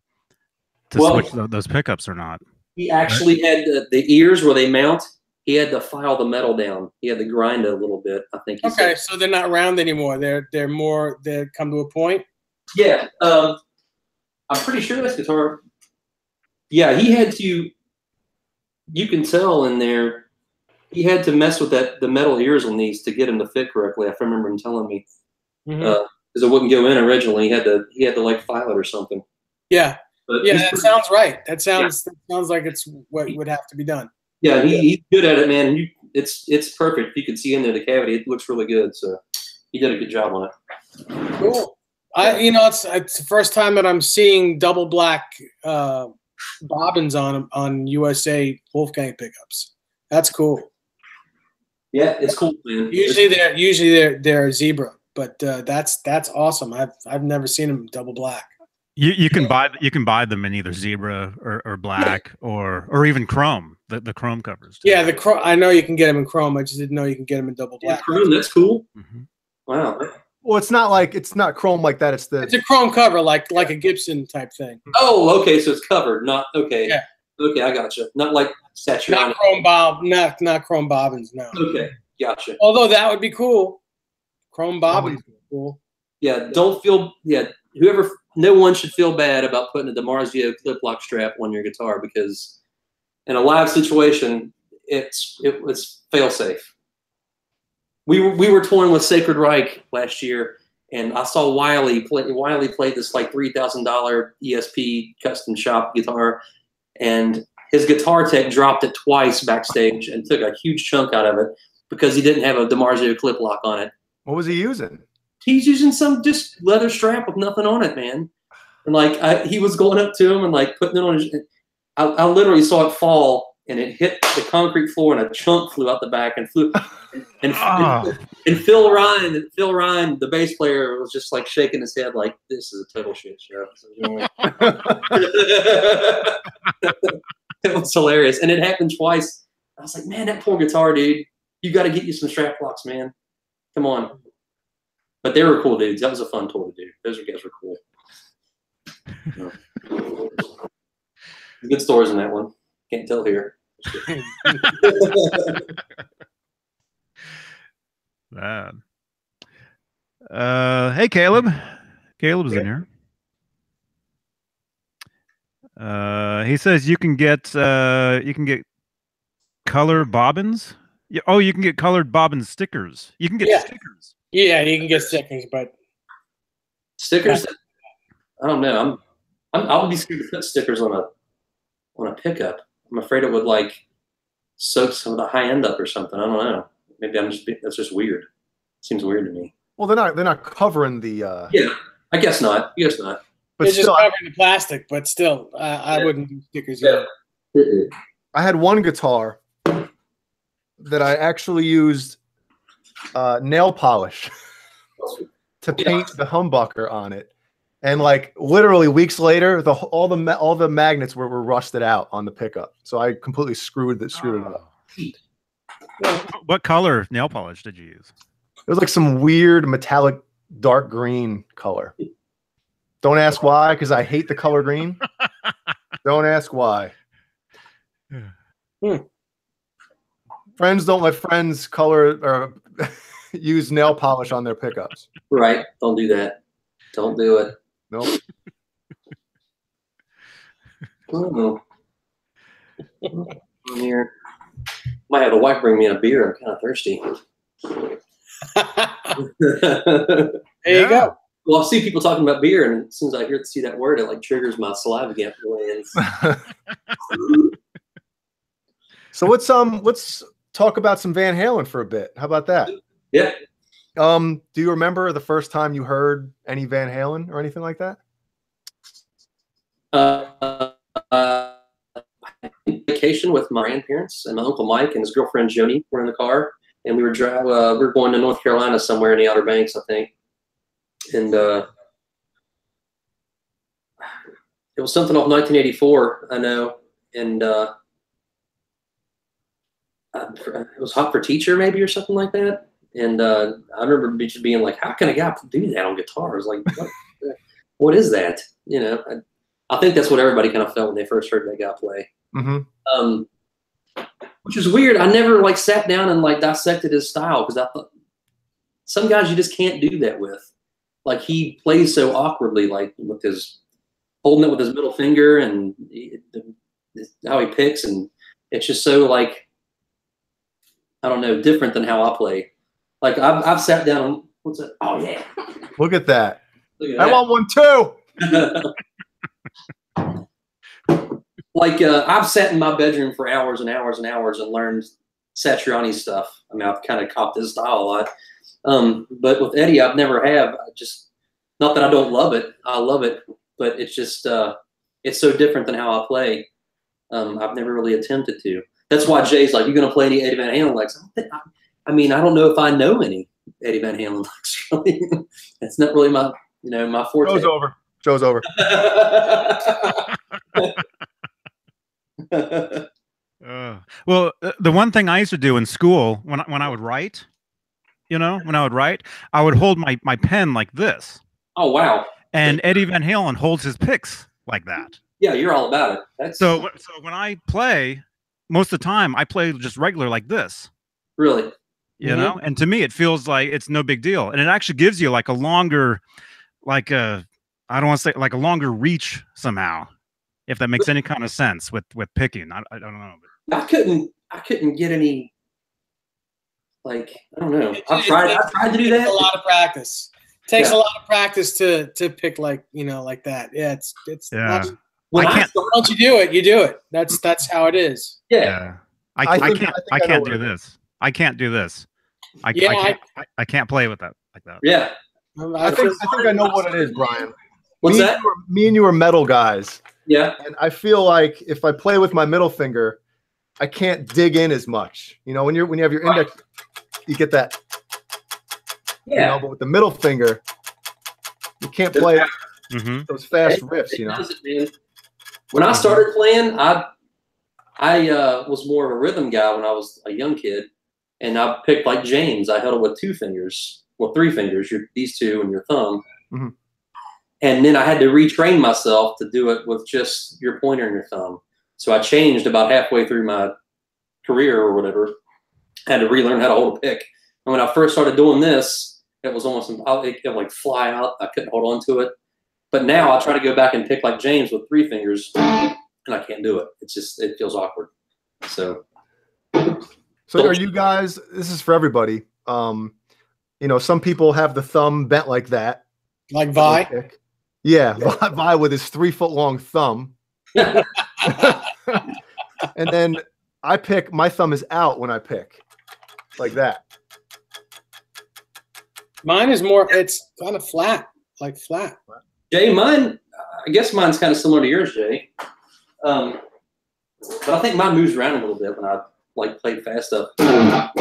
switch those pickups or not. He actually had the ears where they mount. He had to file the metal down. He had to grind it a little bit, I think. Okay, so they're not round anymore. They come to a point. Yeah, I'm pretty sure this guitar. Yeah, he had to. You can tell in there, he had to mess with the metal ears on these to get them to fit correctly. I remember him telling me because it wouldn't go in originally. He had to like file it or something. Yeah, but yeah, that sounds right. That sounds like it's what would have to be done. Yeah, he's good at it, man. It's perfect. You can see in there the cavity. It looks really good. So he did a good job on it. Cool. It's the first time that I'm seeing double black bobbins on USA Wolfgang pickups. That's cool. Yeah, it's cool, man. Usually they're zebra, but that's awesome. I've never seen them double black. You can buy them in either zebra or black or even chrome. The chrome covers too. Yeah, the chrome. I know you can get them in chrome. I just didn't know you can get them in double black. Yeah, chrome. That's cool. Wow. Well, it's not chrome like that. It's a chrome cover, like a Gibson type thing. Oh, okay. So it's covered, not okay. Yeah. Okay, I gotcha. Not like saturated. Not chrome bobbins. No. Okay, gotcha. Although that would be cool. Chrome bobbins would be cool. Yeah. No one should feel bad about putting a DiMarzio clip lock strap on your guitar, because in a live situation, it's fail safe. We were touring with Sacred Reich last year, and I saw Wiley played this like $3,000 ESP custom shop guitar, and his guitar tech dropped it twice backstage and took a huge chunk out of it because he didn't have a DiMarzio clip lock on it. What was he using? He's using some just leather strap with nothing on it, man. And he was going up to him and like putting it on his. I literally saw it fall, and it hit the concrete floor, and a chunk flew out the back and flew. And Phil Ryan, the bass player, was just like shaking his head like, "This is a total shit show." It was hilarious, and it happened twice I was like, man, that poor guitar, dude. You got to get you some strap locks, man. Come on. But they were cool dudes. That was a fun tour to do. Those guys were cool. Good stories in that one. Can't tell here. Man. Hey, Caleb. Caleb's in here. He says you can get color bobbins. Yeah. Oh, you can get colored bobbin stickers. You can get stickers. Yeah, you can get stickers, but stickers. I don't know. I would be scared to put stickers on a pickup. I'm afraid it would like soak some of the high end up or something. I don't know. Maybe that's just weird. Seems weird to me. Well, they're not covering the. Yeah, I guess not. I guess not. But they're just covering the plastic. But still, I wouldn't do stickers. Yeah. I had one guitar that I actually used nail polish to paint the humbucker on it, and like literally weeks later, all the magnets were rusted out on the pickup. So I completely screwed it up. What color nail polish did you use? It was like some weird metallic dark green color. Don't ask why, because I hate the color green. Don't ask why. Friends don't let friends color or use nail polish on their pickups. Right. Don't do that. Don't do it. Nope. Oh. I'm here. Might have the wife bring me a beer. I'm kind of thirsty. There you go. Well, I see people talking about beer, and as soon as I see that word, it like triggers my saliva glands. So let's talk about some Van Halen for a bit. How about that? Yeah. Do you remember the first time you heard any Van Halen or anything like that? Vacation with my grandparents, and my Uncle Mike and his girlfriend Joni were in the car, and we were going to North Carolina somewhere in the Outer Banks, I think. And it was something off 1984, I know, and it was Hot for Teacher maybe or something like that. And I remember just being like, how can a guy do that on guitar? I was like, what is that? You know, I think that's what everybody kind of felt when they first heard that guy play. Mm-hmm. Which is weird. I never like sat down and like dissected his style, because I thought some guys you just can't do that with. Like he plays so awkwardly, like with his holding it with his middle finger and how he picks, and it's just so like, I don't know, different than how I play. Like I've sat down and what's that? Oh yeah, look at that. Look at I want one too. Like I've sat in my bedroom for hours and hours and hours and learned Satriani stuff. I mean, I've kind of copied his style a lot. But with Eddie, I've never have. Not that I don't love it. I love it, but it's just it's so different than how I play. I've never really attempted to. That's why Jay's like, "You gonna play any Eddie Van Halen licks?" I mean, I don't know if I know any Eddie Van Halen licks. Really, it's not really my my forte. Show's over. Well, the one thing I used to do in school when I would write, I would hold my pen like this. Oh wow! And Eddie Van Halen holds his picks like that. Yeah, you're all about it. So when I play, most of the time I play just regular like this. Really? You know, and to me it feels like it's no big deal, and it actually gives you like a longer, I don't want to say like a longer reach somehow, if that makes any kind of sense with picking. I don't know. I couldn't get any. Like I don't know. I tried to do that. A lot of practice. It takes a lot of practice to pick like like that. Yeah, it's yeah. Once you do it, you do it. That's how it is. Yeah. I can't do this. I can't do this. I can't play with that like that. Yeah. I think I know what it is, Brian. What's that? Me and you are metal guys. Yeah. And I feel like if I play with my middle finger, I can't dig in as much. You know, when you have your index, you get that. Yeah. You know, but with the middle finger, you can't play those fast riffs. It does it, man. When I started playing, I was more of a rhythm guy when I was a young kid, and I picked like James. I held it with 2 fingers, well, 3 fingers, these 2 and your thumb. Mm-hmm. And then I had to retrain myself to do it with just your pointer and your thumb. So I changed about halfway through my career or whatever. I had to relearn how to hold a pick. And when I first started doing this, it was almost, it would like fly out. I couldn't hold on to it. But now I try to go back and pick like James with 3 fingers, and I can't do it. It's just, it feels awkward. So are you guys, this is for everybody. You know, some people have the thumb bent like that. Like Vi? Yeah, Vi with his 3-foot-long thumb. And then I pick, my thumb is out when I pick. Like that. Mine is more, it's kind of flat, like flat. Jay, mine, I guess mine's kind of similar to yours, Jay. But I think mine moves around a little bit when I like play fast stuff. Yeah,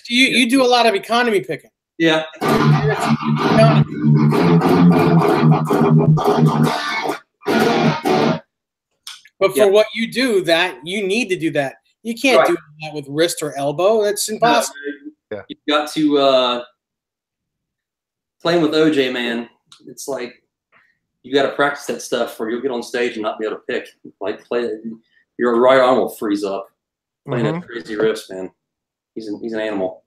you do a lot of economy picking. Yeah. But for what you do, that you need to do that. You can't do that with wrist or elbow. That's impossible. Yeah. You've got to playing with OJ, man. It's like you got to practice that stuff, or you'll get on stage and not be able to pick. Like your right arm will freeze up playing that crazy riffs, man. He's an animal.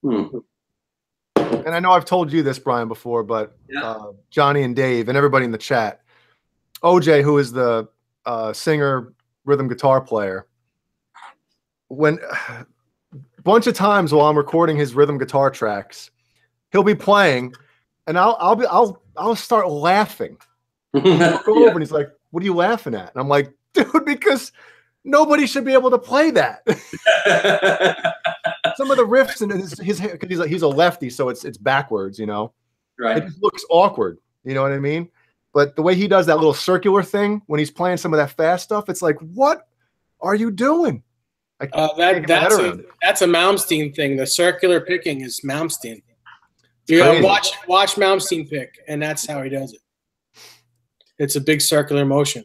And I know I've told you this, Brian, before, but Johnny and Dave and everybody in the chat, OJ, who is the singer, rhythm guitar player, when a bunch of times while I'm recording his rhythm guitar tracks, he'll be playing, and I'll start laughing. I'll go over and he's like, "What are you laughing at?" And I'm like, "Dude, because nobody should be able to play that." Some of the riffs and because he's a lefty, so it's backwards, you know. Right. It just looks awkward, you know what I mean? But the way he does that little circular thing when he's playing some of that fast stuff, it's like, what are you doing? That's a Malmsteen thing. The circular picking is Malmsteen. You gotta watch Malmsteen pick, and that's how he does it. It's a big circular motion.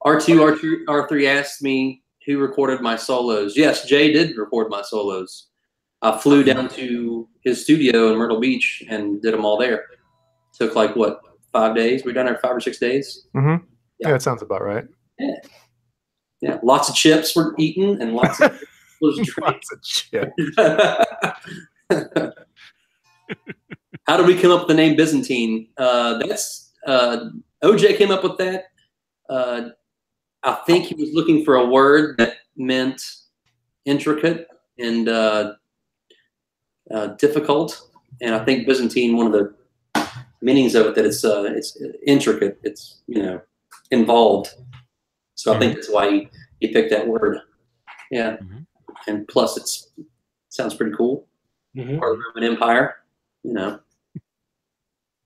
R3 asked me who recorded my solos. Yes, Jay did record my solos. I flew down to his studio in Myrtle Beach and did them all there. Took like what, 5 days? We were down there 5 or 6 days. Yeah, that sounds about right. Yeah. Lots of chips were eaten and lots of lots of chips. How did we come up with the name Byzantine? That's OJ came up with that. I think he was looking for a word that meant intricate and difficult, and I think Byzantine, one of the meanings of it, that it's intricate, it's involved. So I think that's why he picked that word. Yeah, and plus it sounds pretty cool. Part of the Roman Empire,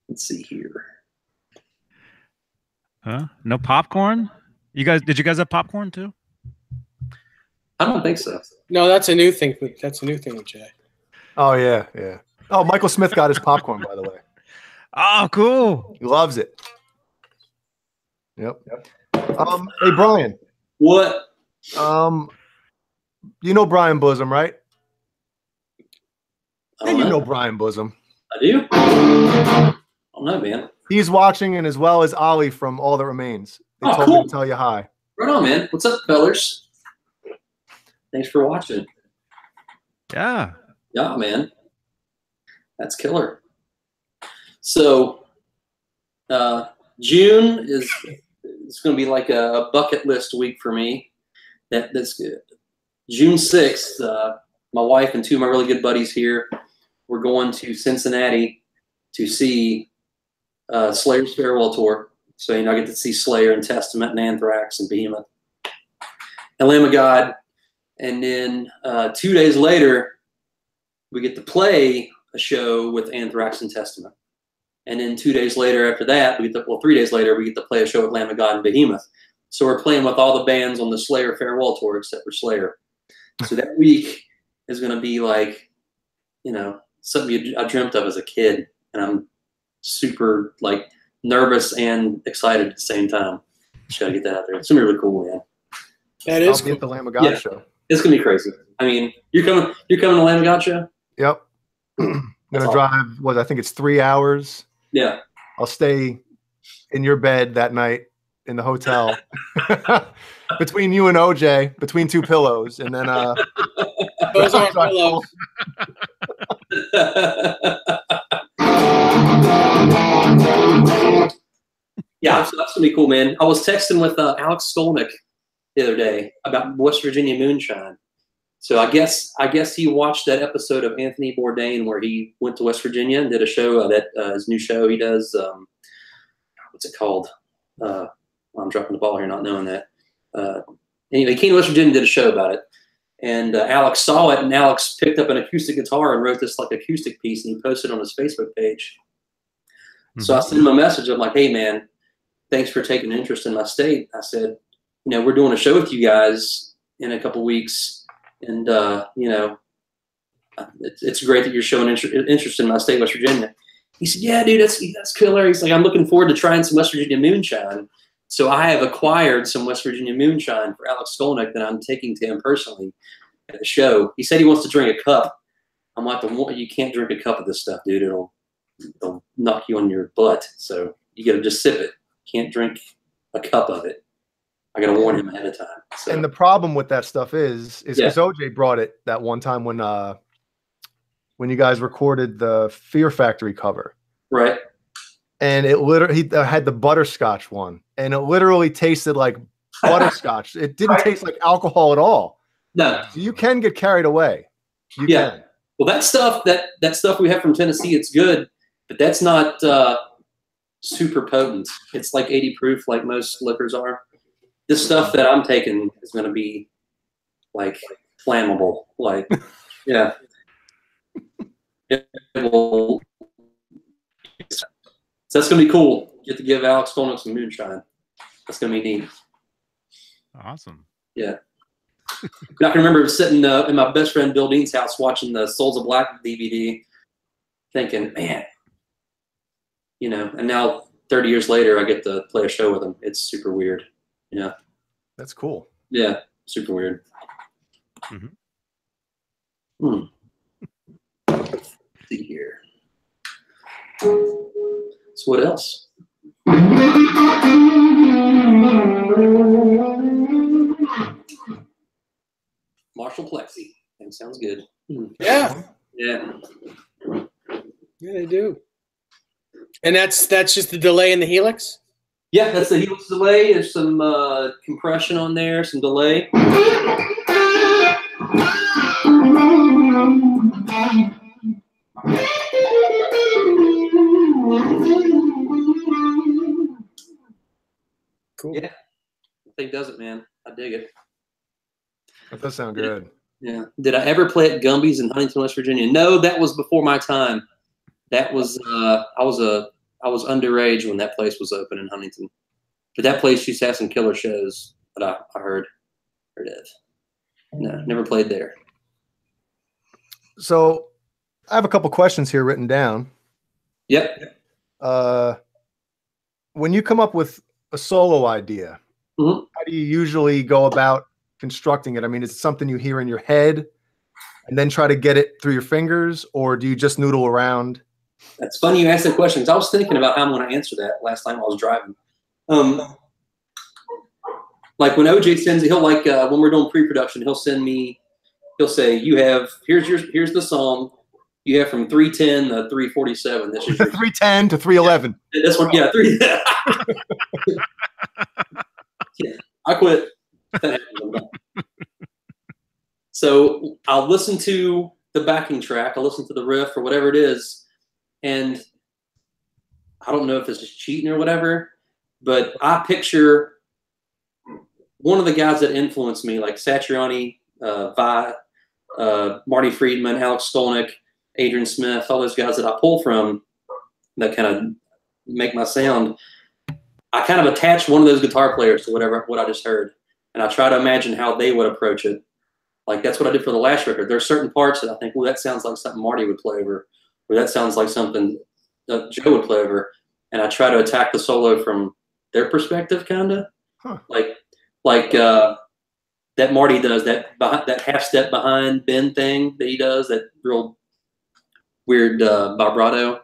Let's see here. No popcorn? Did you guys have popcorn too? I don't think so. No, that's a new thing. That's a new thing with Jay. Oh yeah. Oh, Michael Smith got his popcorn, by the way. Oh, cool. He loves it. Yep. Hey, Brian. What? You know Brian Bosom, right? Yeah, you know Brian Bosom. I do. I don't know, man. He's watching, and as well as Ollie from All That Remains. They told me to tell you hi. Right on, man. What's up, fellers? Thanks for watching. Yeah, man. That's killer. So, June it's going to be like a bucket list week for me. That's good. June 6th, my wife and 2 of my really good buddies here, we're going to Cincinnati to see Slayer's farewell tour. So, I get to see Slayer and Testament and Anthrax and Behemoth and Lamb of God. And then 2 days later, we get to play a show with Anthrax and Testament. And then 2 days later after that, 3 days later, we get to play a show with Lamb of God and Behemoth. So we're playing with all the bands on the Slayer farewell tour except for Slayer. So that week is going to be like, something I dreamt of as a kid, and I'm super like nervous and excited at the same time. Just gotta get that out there. It's gonna be really cool, man. That is cool. At the Lamb of God show. It's gonna be crazy. I mean, you're coming to Lamb of God show? Yep. I'm gonna drive. I think it's 3 hours. Yeah. I'll stay in your bed that night in the hotel between you and OJ, between two pillows, and then those aren't pillows. Yeah, so that's gonna be cool, man. I was texting with Alex Skolnick the other day about West Virginia moonshine. So I guess he watched that episode of Anthony Bourdain where he went to West Virginia and did a show his new show he does. What's it called? I'm dropping the ball here, not knowing that. Anyway, he came to West Virginia and did a show about it. And Alex saw it, and Alex picked up an acoustic guitar and wrote this like acoustic piece, and he posted it on his Facebook page. Mm-hmm. So I sent him a message. I'm like, hey, man, thanks for taking an interest in my state. I said, we're doing a show with you guys in a couple weeks. And, it's great that you're showing interest in my state, West Virginia. He said, yeah, dude, that's killer. He's like, I'm looking forward to trying some West Virginia moonshine. So I have acquired some West Virginia moonshine for Alex Skolnick that I'm taking to him personally at the show. He said he wants to drink a cup. I'm like, you can't drink a cup of this stuff, dude. It'll knock you on your butt. So you got to just sip it. Can't drink a cup of it. I got to warn him ahead of time. So. And the problem with that stuff is because OJ brought it that one time when you guys recorded the Fear Factory cover. Right. And it literally, he had the butterscotch one, and it literally tasted like butterscotch. It didn't taste like alcohol at all. No. So you can get carried away. You can. Well, that stuff we have from Tennessee, it's good, but that's not super potent. It's like 80 proof, like most liquors are. This stuff that I'm taking is going to be like flammable. Like, yeah. It will. So that's going to be cool. Get to give Alex Skolnick some moonshine. That's going to be neat. Awesome. Yeah. I can remember sitting in my best friend Bill Dean's house watching the Souls of Black DVD thinking, man, and now 30 years later, I get to play a show with him. It's super weird. Yeah. That's cool. Yeah. Super weird. Mm-hmm. Let's see here. So what else? Marshall Plexi. That sounds good. Yeah. Yeah. Yeah, they do. And that's just the delay in the helix? Yeah, that's the helix delay. There's some compression on there, some delay. Cool. Yeah. I think does it, man. I dig it. That does sound good. Yeah. Did I ever play at Gumby's in Huntington, West Virginia? No, that was before my time. That was I was underage when that place was open in Huntington. But that place used to have some killer shows that I heard of. No, never played there. So I have a couple questions here written down. Yep. When you come up with a solo idea, how do you usually go about constructing it? I mean, is it something you hear in your head and then try to get it through your fingers, or do you just noodle around? That's funny you asked that question, because I was thinking about how I'm going to answer that last time I was driving. Like when OJ sends, he'll like when we're doing pre-production, he'll send me, he'll say, here's the song you have from 310 to 347. This is your 310 to 311. That's what, yeah, 3. Yeah, I quit. So I'll listen to the backing track, I'll listen to the riff or whatever it is, and I don't know if this is cheating or whatever, but I picture one of the guys that influenced me, like Satriani, Marty Friedman, Alex Skolnick, Adrian Smith, all those guys that I pull from that kind of make my sound. I kind of attach one of those guitar players to what I just heard, and I try to imagine how they would approach it. Like that's what I did for the last record. There's certain parts that I think, well, that sounds like something Marty would play over, or that sounds like something that Joe would play over, and I try to attack the solo from their perspective, kind of. Like that Marty does, that half step behind bend thing that he does, that real weird vibrato.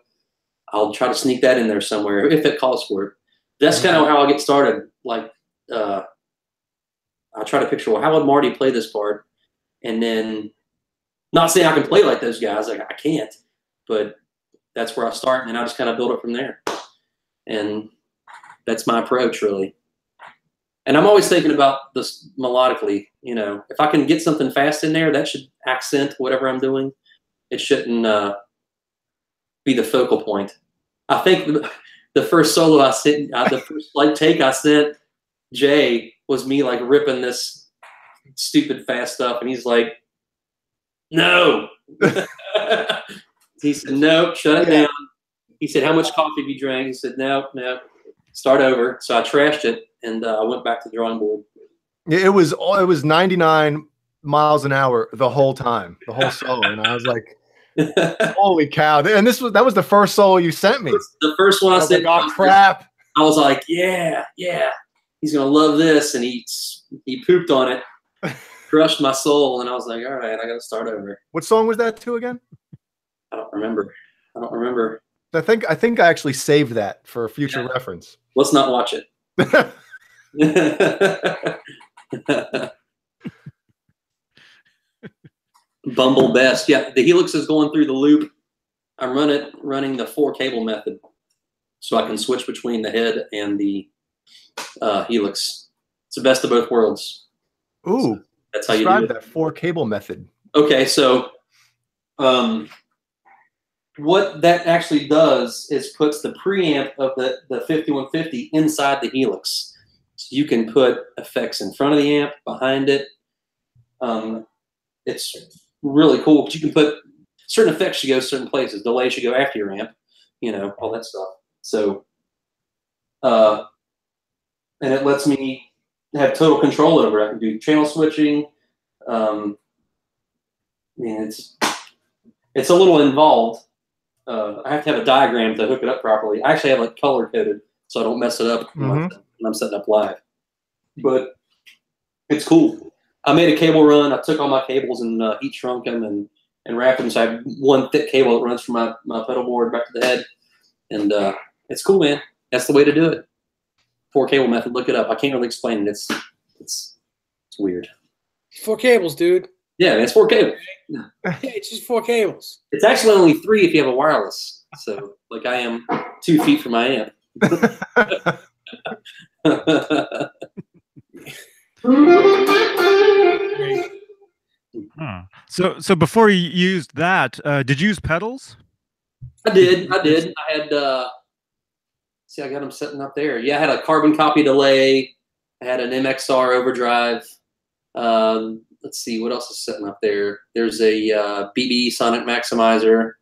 I'll try to sneak that in there somewhere if it calls for it. That's kind of how I get started. Like I try to picture, well, how would Marty play this part? And then, not saying I can play like those guys, like I can't, but that's where I start, and then I just kind of build it from there. And that's my approach, really. And I'm always thinking about this melodically. You know, if I can get something fast in there, that should accent whatever I'm doing. It shouldn't be the focal point. I think the first solo I sent, the first take I sent Jay was me like ripping this stupid fast stuff, and he's like, "No." He said, "Nope, shut it down." He said, "How much coffee have you drank?" He said, "No, start over." So I trashed it, and I went back to the drawing board. Yeah, it was 99 miles an hour the whole time, the whole solo, and I was like, "Holy cow!" And that was the first solo you sent me. The first one I said, like, "Oh crap!" I was like, "Yeah, he's gonna love this," and he pooped on it, crushed my soul, and I was like, "All right, I gotta start over." What song was that to again? I don't remember. I think I actually saved that for future reference. Let's not watch it. Bumble best. Yeah, the Helix is going through the loop. I'm running the 4-cable method, so I can switch between the head and the Helix. It's the best of both worlds. Ooh, so that's how you do it. That 4-cable method. Okay, so what that actually does is puts the preamp of the 5150 inside the Helix. So you can put effects in front of the amp, behind it. It's really cool because you can put certain effects should go certain places. Delay should go after your amp, you know, all that stuff. So, and it lets me have total control over it. I can do channel switching. I mean, it's a little involved. I have to have a diagram to hook it up properly. I actually have it color coded so I don't mess it up when I'm setting up live. But it's cool. I made a cable run. I took all my cables and heat shrunk them and wrapped them. So I have one thick cable that runs from my pedal board back to the head. And it's cool, man. That's the way to do it. 4-cable method. Look it up. I can't really explain it. It's weird. 4 cables, dude. Yeah, it's 4 cables. Yeah, it's just 4 cables. It's actually only 3 if you have a wireless. So, like I am 2 feet from my amp. So before you used that, did you use pedals? I did. I had see, I got them sitting up there. Yeah, I had a carbon copy delay. I had an MXR overdrive. Let's see what else is sitting up there. There's a BB Sonic Maximizer,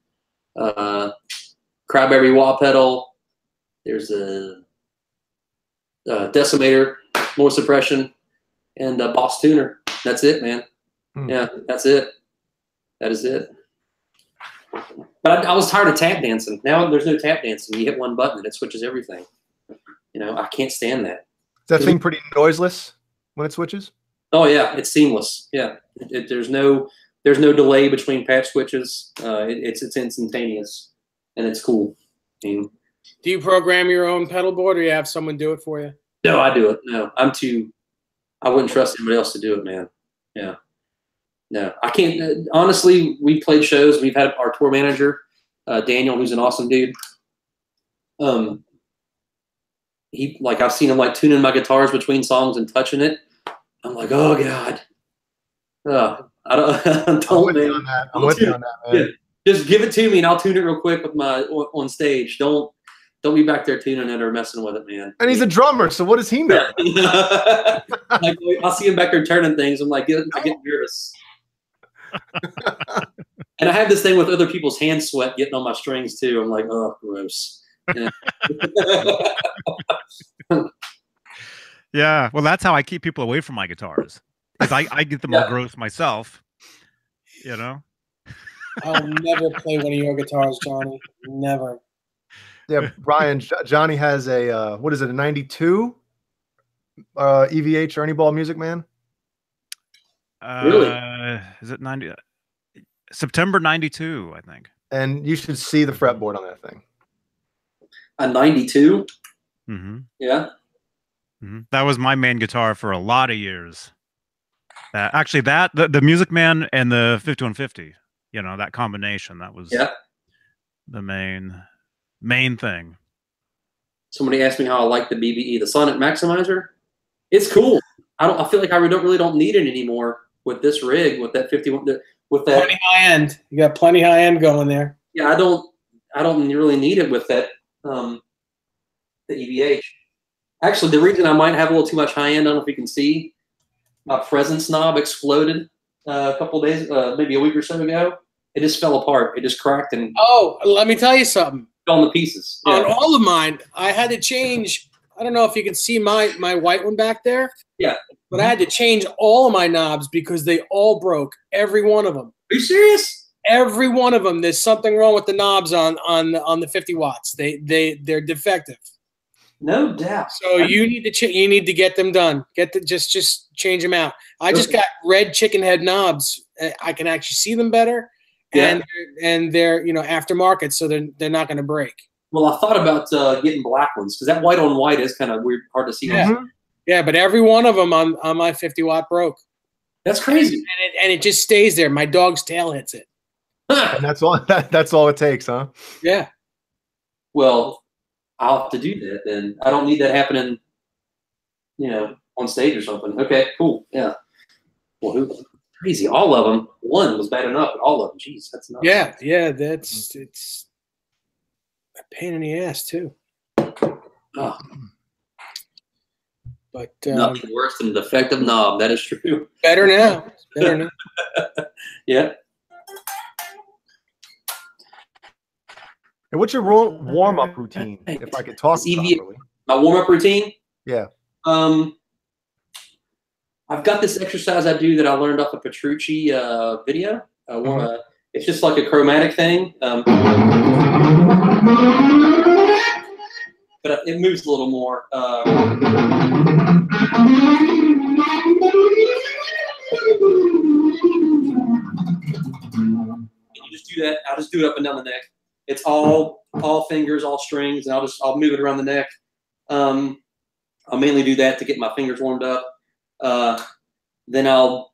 Crybaby wah pedal. There's a decimator, more suppression, and a Boss tuner. That's it, man. Yeah, that's it. That is it. But I was tired of tap dancing. Now there's no tap dancing. You hit one button and it switches everything. You know, I can't stand that. Is that thing pretty noiseless when it switches? Oh yeah, it's seamless. Yeah, there's no delay between patch switches. It's instantaneous, and it's cool. I mean, do you program your own pedal board, or you have someone do it for you? No, I do it. No, I wouldn't trust anybody else to do it, man. Yeah. No, I can't. Honestly, we played shows. We've had our tour manager, Daniel, who's an awesome dude. I've seen him like tuning my guitars between songs and touching it. I'm like, oh god. I don't. I'm with you on that, man. Yeah, just give it to me and I'll tune it real quick with my on stage. Don't be back there tuning it or messing with it, man. And he's a drummer, so what does he know? Like, I'll see him back there turning things. I'm like, I get nervous. And I have this thing with other people's hand sweat getting on my strings too. I'm like, oh, gross. Yeah. Yeah, well, that's how I keep people away from my guitars. because I get them all gross myself. You know. I'll never play one of your guitars, Johnny. Never. Yeah, Brian. Johnny has a what is it? A '92 EVH Ernie Ball Music Man. Really? Is it 90? September '92, I think. And you should see the fretboard on that thing. A 92. Mm-hmm. Yeah. Mm-hmm. That was my main guitar for a lot of years. Actually, the Music Man and the 5150. You know, that combination. That was the main thing. Somebody asked me how I like the BBE, the Sonic Maximizer. It's cool. I feel like I really don't need it anymore with this rig, with that 51, with that plenty high end. You got plenty high end going there. Yeah, I don't really need it with that the EVH. Actually, the reason I might have a little too much high end, I don't know if you can see, my presence knob exploded a couple of days, maybe a week or so ago. It just fell apart. It just cracked and let me tell you something. Fell into pieces. Yeah. On all of mine, I had to change. I don't know if you can see my white one back there. Yeah. But I had to change all of my knobs because they all broke. Every one of them. Are you serious? Every one of them. There's something wrong with the knobs on the 50 watts. They're defective. No doubt. So you need to get them done. Just change them out. I just got red chicken head knobs. I can actually see them better. Yeah. And they're aftermarket, so they're not going to break. Well, I thought about getting black ones because that white on white is kind of weird, hard to see. Yeah, yeah, but every one of them on my 50 watt broke. That's crazy. And it just stays there. My dog's tail hits it. And that's all. That's all it takes, huh? Yeah. Well, I'll have to do that then. I don't need that happening, on stage or something. Okay, cool. Yeah. Well, crazy. All of them. One was bad enough, but all of them. Jeez, that's nuts. Yeah. It's a pain in the ass too. Oh. But nothing worse than a defective knob. That is true. Better now. Better now. Yeah. And what's your warm-up routine? If I could talk properly. My warm-up routine? Yeah. I've got this exercise I do that I learned off a Petrucci video. It's just like a chromatic thing. But it moves a little more. You just do that. I'll just do it up and down the neck. It's all fingers, all strings, and I'll move it around the neck. I'll mainly do that to get my fingers warmed up. Then I'll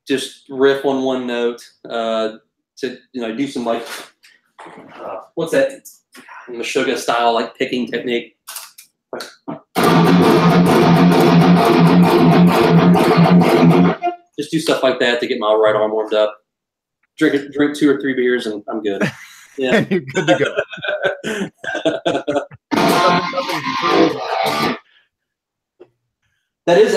just riff on one note to do some like what's that Meshuggah style like picking technique. Just do stuff like that to get my right arm warmed up. Drink 2 or 3 beers and I'm good. Yeah, you're good to go. That is.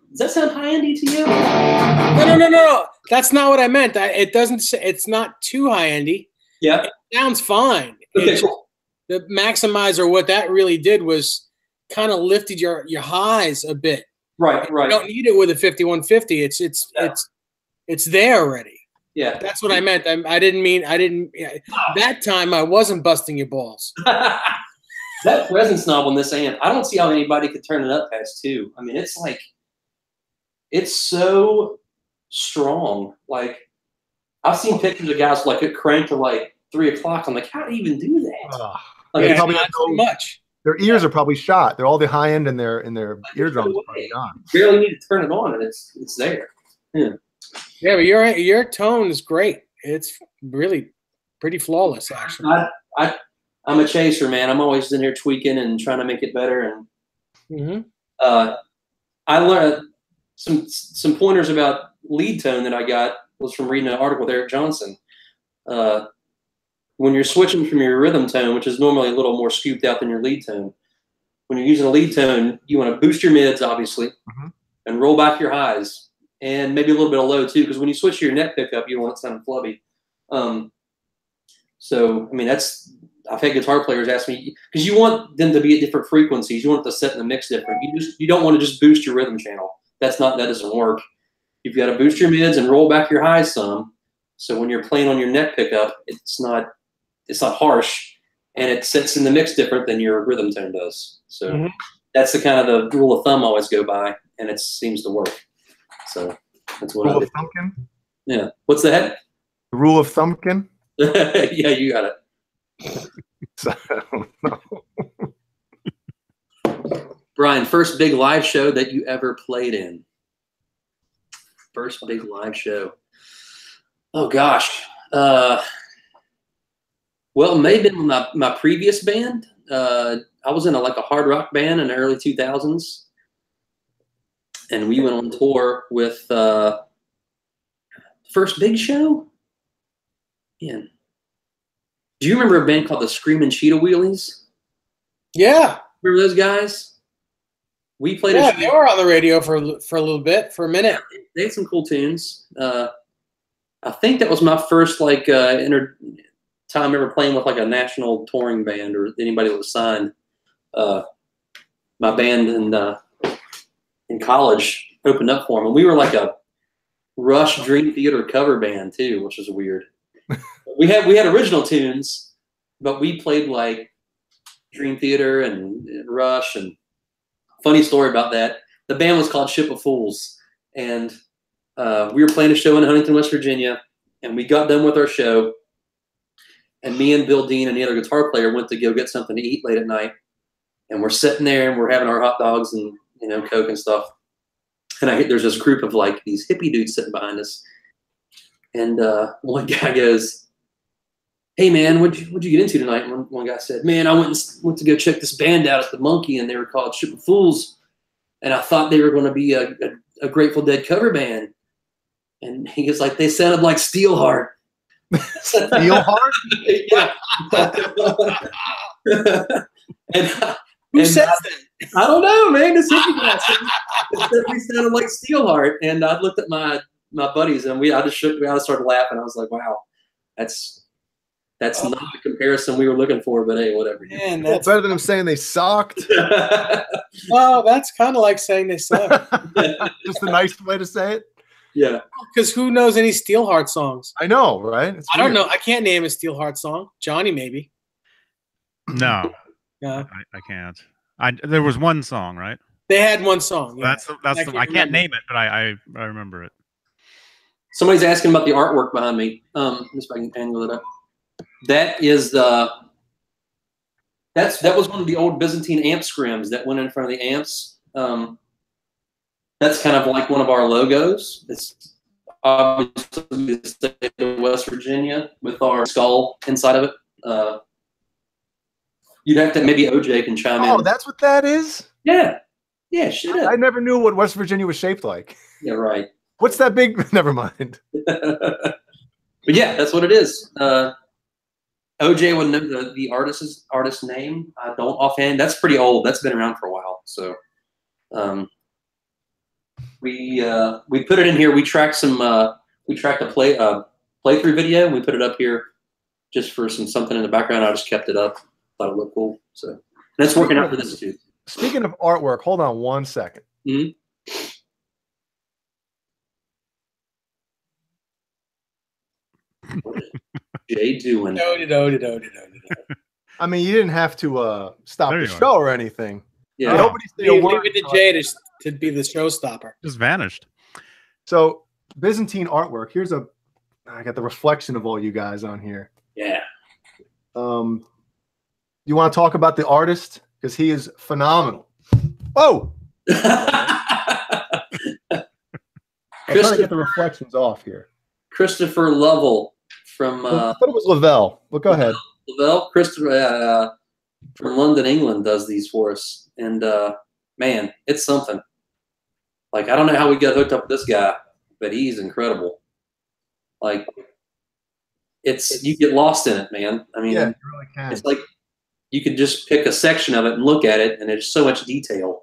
Does that sound high-endy to you? No. That's not what I meant. It doesn't say, it's not too high-endy. Yeah. It sounds fine. Okay, cool. The maximizer, what that really did was kind of lifted your highs a bit. Right. You don't need it with a 5150. It's there already. Yeah. That's what I meant. I didn't. That time I wasn't busting your balls. That presence knob on this amp, I don't see how anybody could turn it up past 2. I mean, it's like, it's so strong. Like, I've seen pictures of guys like it cranked to like 3 o'clock. I'm like, how do you even do that? Like, probably not too much. Their ears are probably shot. They're all the high end in their eardrums. You barely need to turn it on, and it's there. Yeah. Yeah, but your tone is great. It's really pretty flawless, actually. I'm a chaser, man. I'm always in here tweaking and trying to make it better. And I learned some pointers about lead tone that I got was from reading an article with Eric Johnson. When you're switching from your rhythm tone, which is normally a little more scooped out than your lead tone, when you're using a lead tone, you want to boost your mids, obviously, and roll back your highs, and maybe a little bit of low, too, because when you switch to your neck pickup, you don't want it sounding flubby. So, I mean, I've had guitar players ask me, because you want them to be at different frequencies. You want it to set in the mix different. You don't want to just boost your rhythm channel. that doesn't work. You've got to boost your mids and roll back your highs some. So when you're playing on your neck pickup, it's not harsh, and it sits in the mix different than your rhythm tone does. So that's the kind of the rule of thumb I always go by, and it seems to work. So that's what rule of thumbkin. Yeah. What's that? The rule of thumbkin. Yeah, you got it. So, I don't know. Brian, first big live show that you ever played in. First big live show. Oh gosh. Well, it may have been my previous band. I was in a hard rock band in the early 2000s, and we went on tour with first big show. Yeah. Do you remember a band called the Screaming Cheetah Wheelies? Yeah. Remember those guys? We played. Yeah, they were on the radio for a little bit, for a minute. They had some cool tunes. I think that was my first time ever playing with a national touring band or anybody that was signed. My band in college opened up for them, and we were like a Rush Dream Theater cover band too, which was weird. we had original tunes, but we played like Dream Theater and Rush. And funny story about that, the band was called Ship of Fools, and we were playing a show in Huntington, West Virginia, and we got done with our show, and me and Bill Deane and the other guitar player went to go get something to eat late at night, and we're sitting there and we're having our hot dogs and Coke and stuff, and there's this group of these hippie dudes sitting behind us, and one guy goes, "Hey man, what'd you get into tonight?" And one guy said, "Man, I went to go check this band out at the Monkey, and they were called Ship of Fools, and I thought they were going to be a Grateful Dead cover band." And he was like, "They sounded like Steelheart." Steelheart? Yeah. Who says that? I don't know, man. This hippie guy said we sounded like Steelheart, and I looked at my buddies, and I just started laughing. I was like, "Wow, that's not the comparison we were looking for." But hey, whatever. Man, that's better than them saying they sucked. Well, that's kind of like saying they suck. Just a nice way to say it. Yeah. Because who knows any Steelheart songs? I know, right? I don't know. I can't name a Steelheart song. Johnny, maybe. No. Yeah. I can't. There was one song, right? They had one song. Yeah. I can't name it, but I remember it. Somebody's asking about the artwork behind me. If I can angle it up. That is that was one of the old Byzantine amp scrims that went in front of the amps. That's kind of like one of our logos. It's obviously the state of West Virginia with our skull inside of it. You'd have to, maybe OJ can chime in. Oh, that's what that is? Yeah. Yeah, shit. I never knew what West Virginia was shaped like. Yeah, right. What's that big? Never mind. But yeah, that's what it is. OJ would know the artist name. I don't offhand. That's pretty old. That's been around for a while. So we put it in here. We tracked a playthrough video, and we put it up here just for something in the background. I just kept it up. Thought it looked cool. So and it's working out for this too. Speaking of artwork, hold on one second. Mm-hmm. What is Jay doing? I mean, you didn't have to stop the show or anything. Yeah. Nobody said a word. Leave it to Jay to be the showstopper. Just vanished. So Byzantine artwork. I got the reflection of all you guys on here. Yeah. You want to talk about the artist? Because he is phenomenal. Oh! I'm trying to get the reflections off here. Christopher Lovell from... I thought it was Lavelle, but go ahead. Lavelle? Christopher from London, England does these for us. And, man, it's something. I don't know how we got hooked up with this guy, but he's incredible. You get lost in it, man. I mean, yeah, you really can. It's like you could just pick a section of it and look at it, and there's so much detail.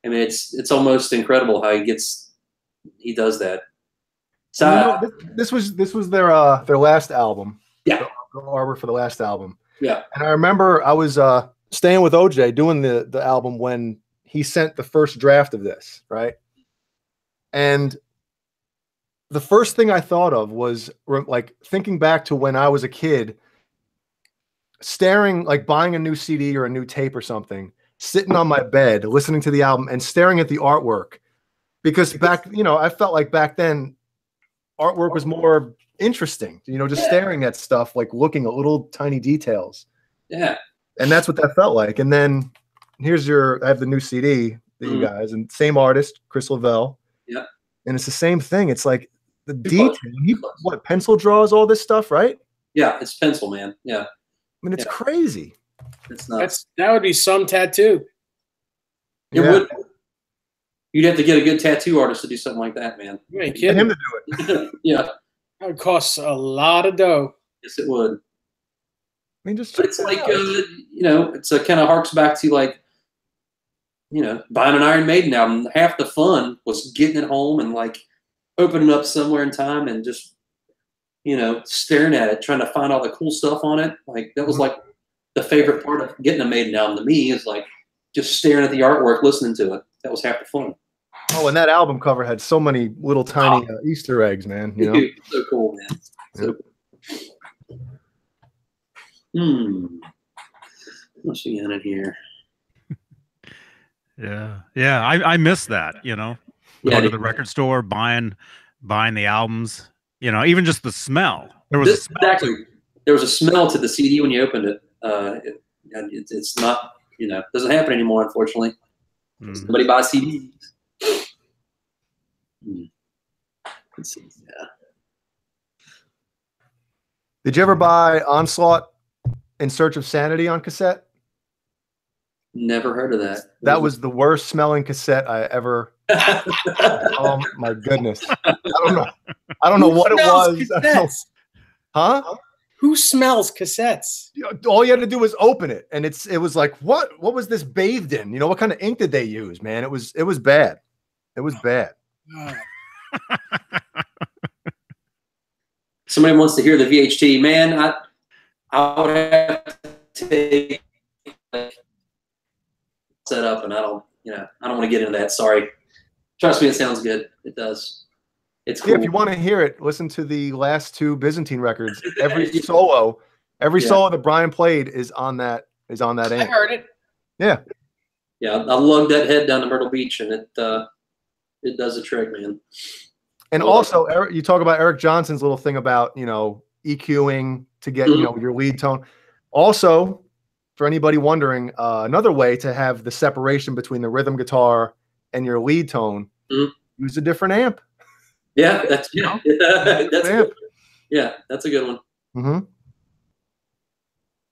I mean, it's almost incredible how he does that. So this was their last album. Yeah, the artwork for the last album. Yeah, and I remember I was staying with OJ doing the album when he sent the first draft of this, right? And the first thing I thought of was like thinking back to when I was a kid, staring, like buying a new CD or a new tape or something, sitting on my bed, listening to the album and staring at the artwork. Because back, you know, I felt like back then artwork was more interesting, you know, just staring at stuff, like looking at little tiny details. Yeah. And that's what that felt like. And then here's I have the new CD that you guys, and same artist, Chris Lavelle. Yeah. And it's the same thing. It's like the detail. What, pencil draws all this stuff, right? Yeah, it's pencil, man. Yeah. I mean, it's crazy. It's nuts. That would be some tattoo. It would. You'd have to get a good tattoo artist to do something like that, man. You ain't kidding. Get him to do it. Yeah. That would cost a lot of dough. Yes, it would. I mean, just it's like, you know, it's a kind of harks back to like, you know, buying an Iron Maiden album. Half the fun was getting it home and like opening up somewhere in time and just, you know, staring at it, trying to find all the cool stuff on it. Like that was like the favorite part of getting a Maiden album to me, is like just staring at the artwork, listening to it. That was half the fun. Oh, and that album cover had so many little tiny Easter eggs, man. You know, so cool, man. So cool. What's we got in here? Yeah. I miss that. You know, going to the record store, buying the albums. You know, even just the smell. There was a smell. There was a smell to the CD when you opened it. It's not, you know, it doesn't happen anymore, unfortunately. Somebody buys CDs. Let's see. Yeah. Did you ever buy Onslaught in Search of Sanity on cassette? Never heard of that. That was the worst smelling cassette I ever. Oh my goodness! I don't know what it was. Huh? Who smells cassettes? All you had to do was open it, and it was like, what was this bathed in? You know, what kind of ink did they use, man? It was bad. It was bad. Somebody wants to hear the VHT, man. I would have to take set up, and I don't want to get into that. Sorry. Trust me, it sounds good. It does. It's cool. Yeah, if you want to hear it, listen to the last two Byzantine records. Every solo that Brian played is on that end. I heard it. Yeah. Yeah, I lugged that head down to Myrtle Beach, and it does the trick, man. And also, Eric, you talk about Eric Johnson's little thing about, you know, EQing to get, you know, your lead tone. Also, for anybody wondering, another way to have the separation between the rhythm guitar and your lead tone, use a different amp. Yeah, that's that's good. Yeah, that's a good one.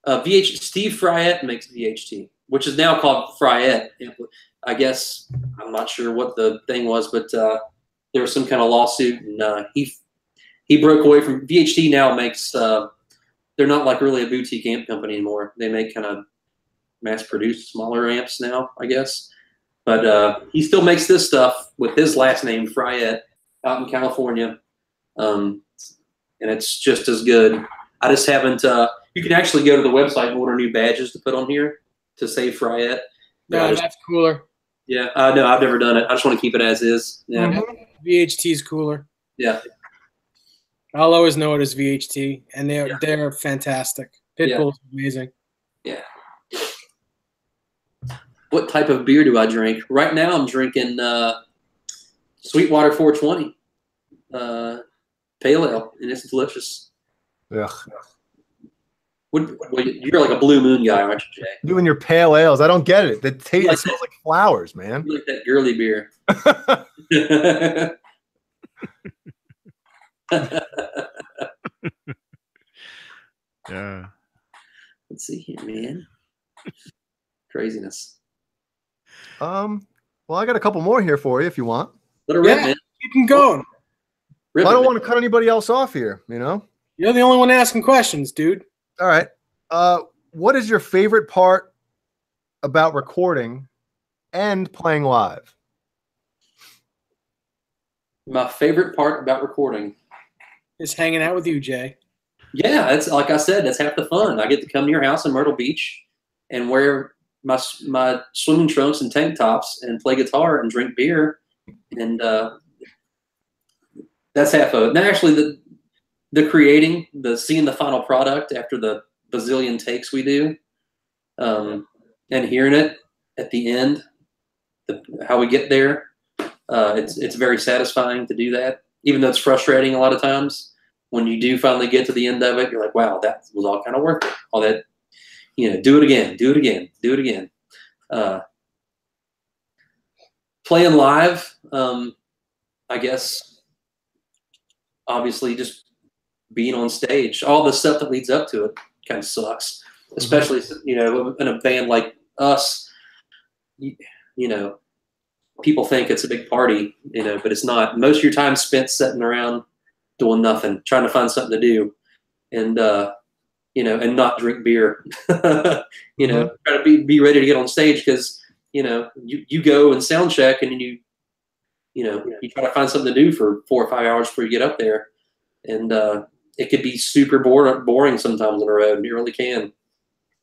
Steve Fryette makes VHT, which is now called Fryette. I guess I'm not sure what the thing was, but there was some kind of lawsuit, and he broke away from VHT. Now makes they're not like really a boutique amp company anymore. They make kind of mass-produced smaller amps now, I guess. But he still makes this stuff with his last name, Fryette, out in California, and it's just as good. I just haven't. You can actually go to the website and order new badges to put on here to say Fryette. No, that's cooler. Yeah, no, I've never done it. I just want to keep it as is. Yeah. VHT is cooler. Yeah. I'll always know it as VHT, and they're fantastic. Pitbull's amazing. Yeah. What type of beer do I drink? Right now I'm drinking Sweetwater 420 Pale Ale, and it's delicious. Yeah. You're like a Blue Moon guy, aren't you, Jay? You and your pale ales. I don't get it. It smells like flowers, man. You like that girly beer. Yeah. Let's see here, man. Craziness. Well, I got a couple more here for you if you want. Let her rip, man. Keep them going. Well, I don't want to cut anybody else off here, you know? You're the only one asking questions, dude. All right. What is your favorite part about recording and playing live? My favorite part about recording is hanging out with you, Jay. Yeah, it's like I said, that's half the fun. I get to come to your house in Myrtle Beach and wear my swimming trunks and tank tops and play guitar and drink beer and That's half of it. Now, actually, the creating, seeing the final product after the bazillion takes we do, and hearing it at the end, how we get there, it's very satisfying to do that. Even though it's frustrating a lot of times, when you do finally get to the end of it, you're like, wow, that was all kind of worth it. All that, do it again, do it again, do it again. Playing live, I guess, obviously just being on stage, all the stuff that leads up to it kind of sucks, especially, in a band like us, people think it's a big party, but it's not. Most of your time spent sitting around doing nothing, trying to find something to do, and and not drink beer. Try to be ready to get on stage because you go and sound check, and you try to find something to do for 4 or 5 hours before you get up there, and it could be super boring sometimes on the road. You really can.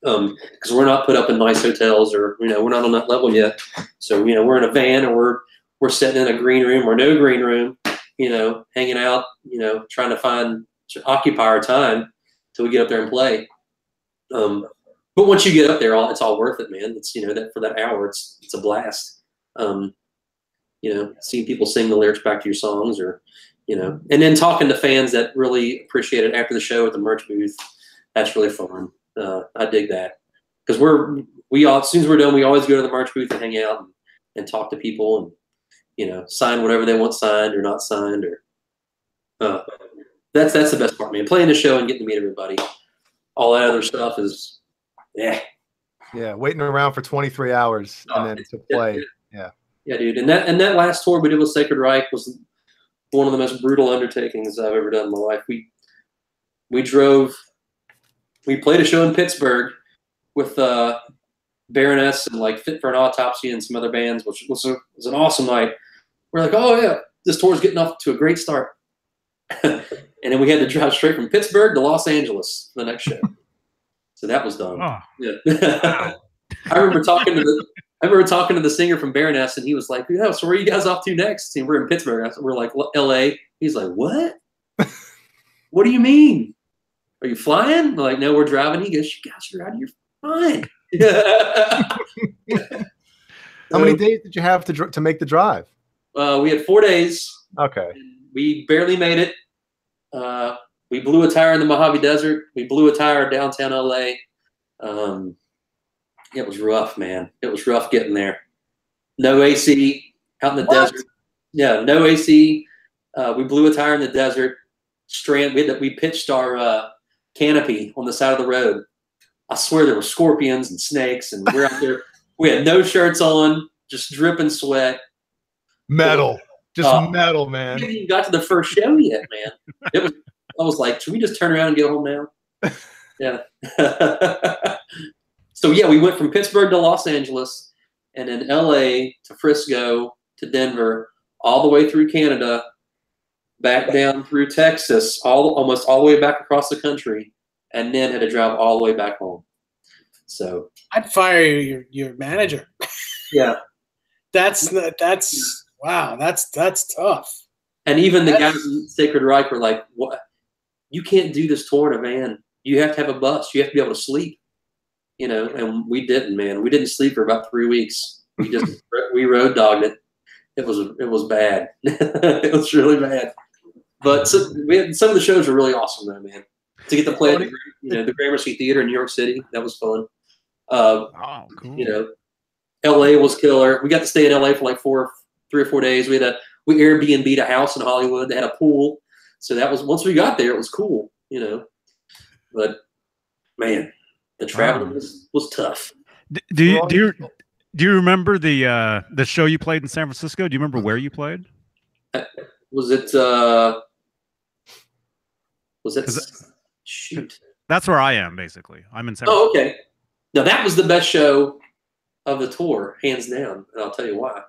Because we're not put up in nice hotels, or we're not on that level yet. So we're in a van, or we're sitting in a green room or no green room, hanging out, trying to occupy our time till we get up there and play. But once you get up there, it's all worth it, man. It's that for that hour, it's a blast. Seeing people sing the lyrics back to your songs, or and then talking to fans that really appreciate it after the show at the merch booth. That's really fun. I dig that, because we all, as soon as we're done, we always go to the merch booth and hang out and talk to people, and sign whatever they want signed or not signed, or that's the best part, man. Playing the show and getting to meet everybody. All that other stuff is waiting around for 23 hours and then to play. Yeah, dude. And that last tour we did with Sacred Reich was one of the most brutal undertakings I've ever done in my life. We played a show in Pittsburgh with Baroness and like Fit for an Autopsy and some other bands, which was an awesome night. We're like, oh yeah, this tour's getting off to a great start. And then we had to drive straight from Pittsburgh to Los Angeles for the next show. So that was done. Oh. Yeah. I remember talking to the singer from Baroness, and he was like, yeah, so where are you guys off to next? And we're in Pittsburgh. We're like, LA. He's like, what? What do you mean? Are you flying? We're like, no, we're driving. He goes, you guys are out of your mind. How many days did you have to make the drive? We had 4 days. Okay. We barely made it. We blew a tire in the Mojave Desert. We blew a tire downtown LA. It was rough, man. It was rough getting there. No AC out in the desert. Yeah, no AC. We blew a tire in the desert. We pitched our canopy on the side of the road. I swear there were scorpions and snakes, and we're out there. We had no shirts on, just dripping sweat. Metal, metal, man. We haven't even got to the first show yet, man. I was like, should we just turn around and go home now? Yeah. So yeah, we went from Pittsburgh to Los Angeles, and then LA to Frisco to Denver, all the way through Canada, back down through Texas, almost all the way back across the country, and then had to drive all the way back home. So I'd fire your manager. Yeah, that's wow, that's tough. And even the guys in Sacred Reich were like, "What? You can't do this tour in a van. You have to have a bus. You have to be able to sleep." And we didn't, man. We didn't sleep for about 3 weeks. We road dogged it. It was bad. It was really bad. But some of the shows were really awesome, though, man. To get to play at the Gramercy Theater in New York City, that was fun. Cool. LA was killer. We got to stay in LA for like 3 or 4 days. We Airbnb'd a house in Hollywood. They had a pool, so that was, once we got there, it was cool. But man, the traveling was tough. Do you remember the show you played in San Francisco? Do you remember where you played? Was it? Shoot. That's where I am, basically. I'm in San Francisco. Oh, okay. Now that was the best show of the tour, hands down, and I'll tell you why.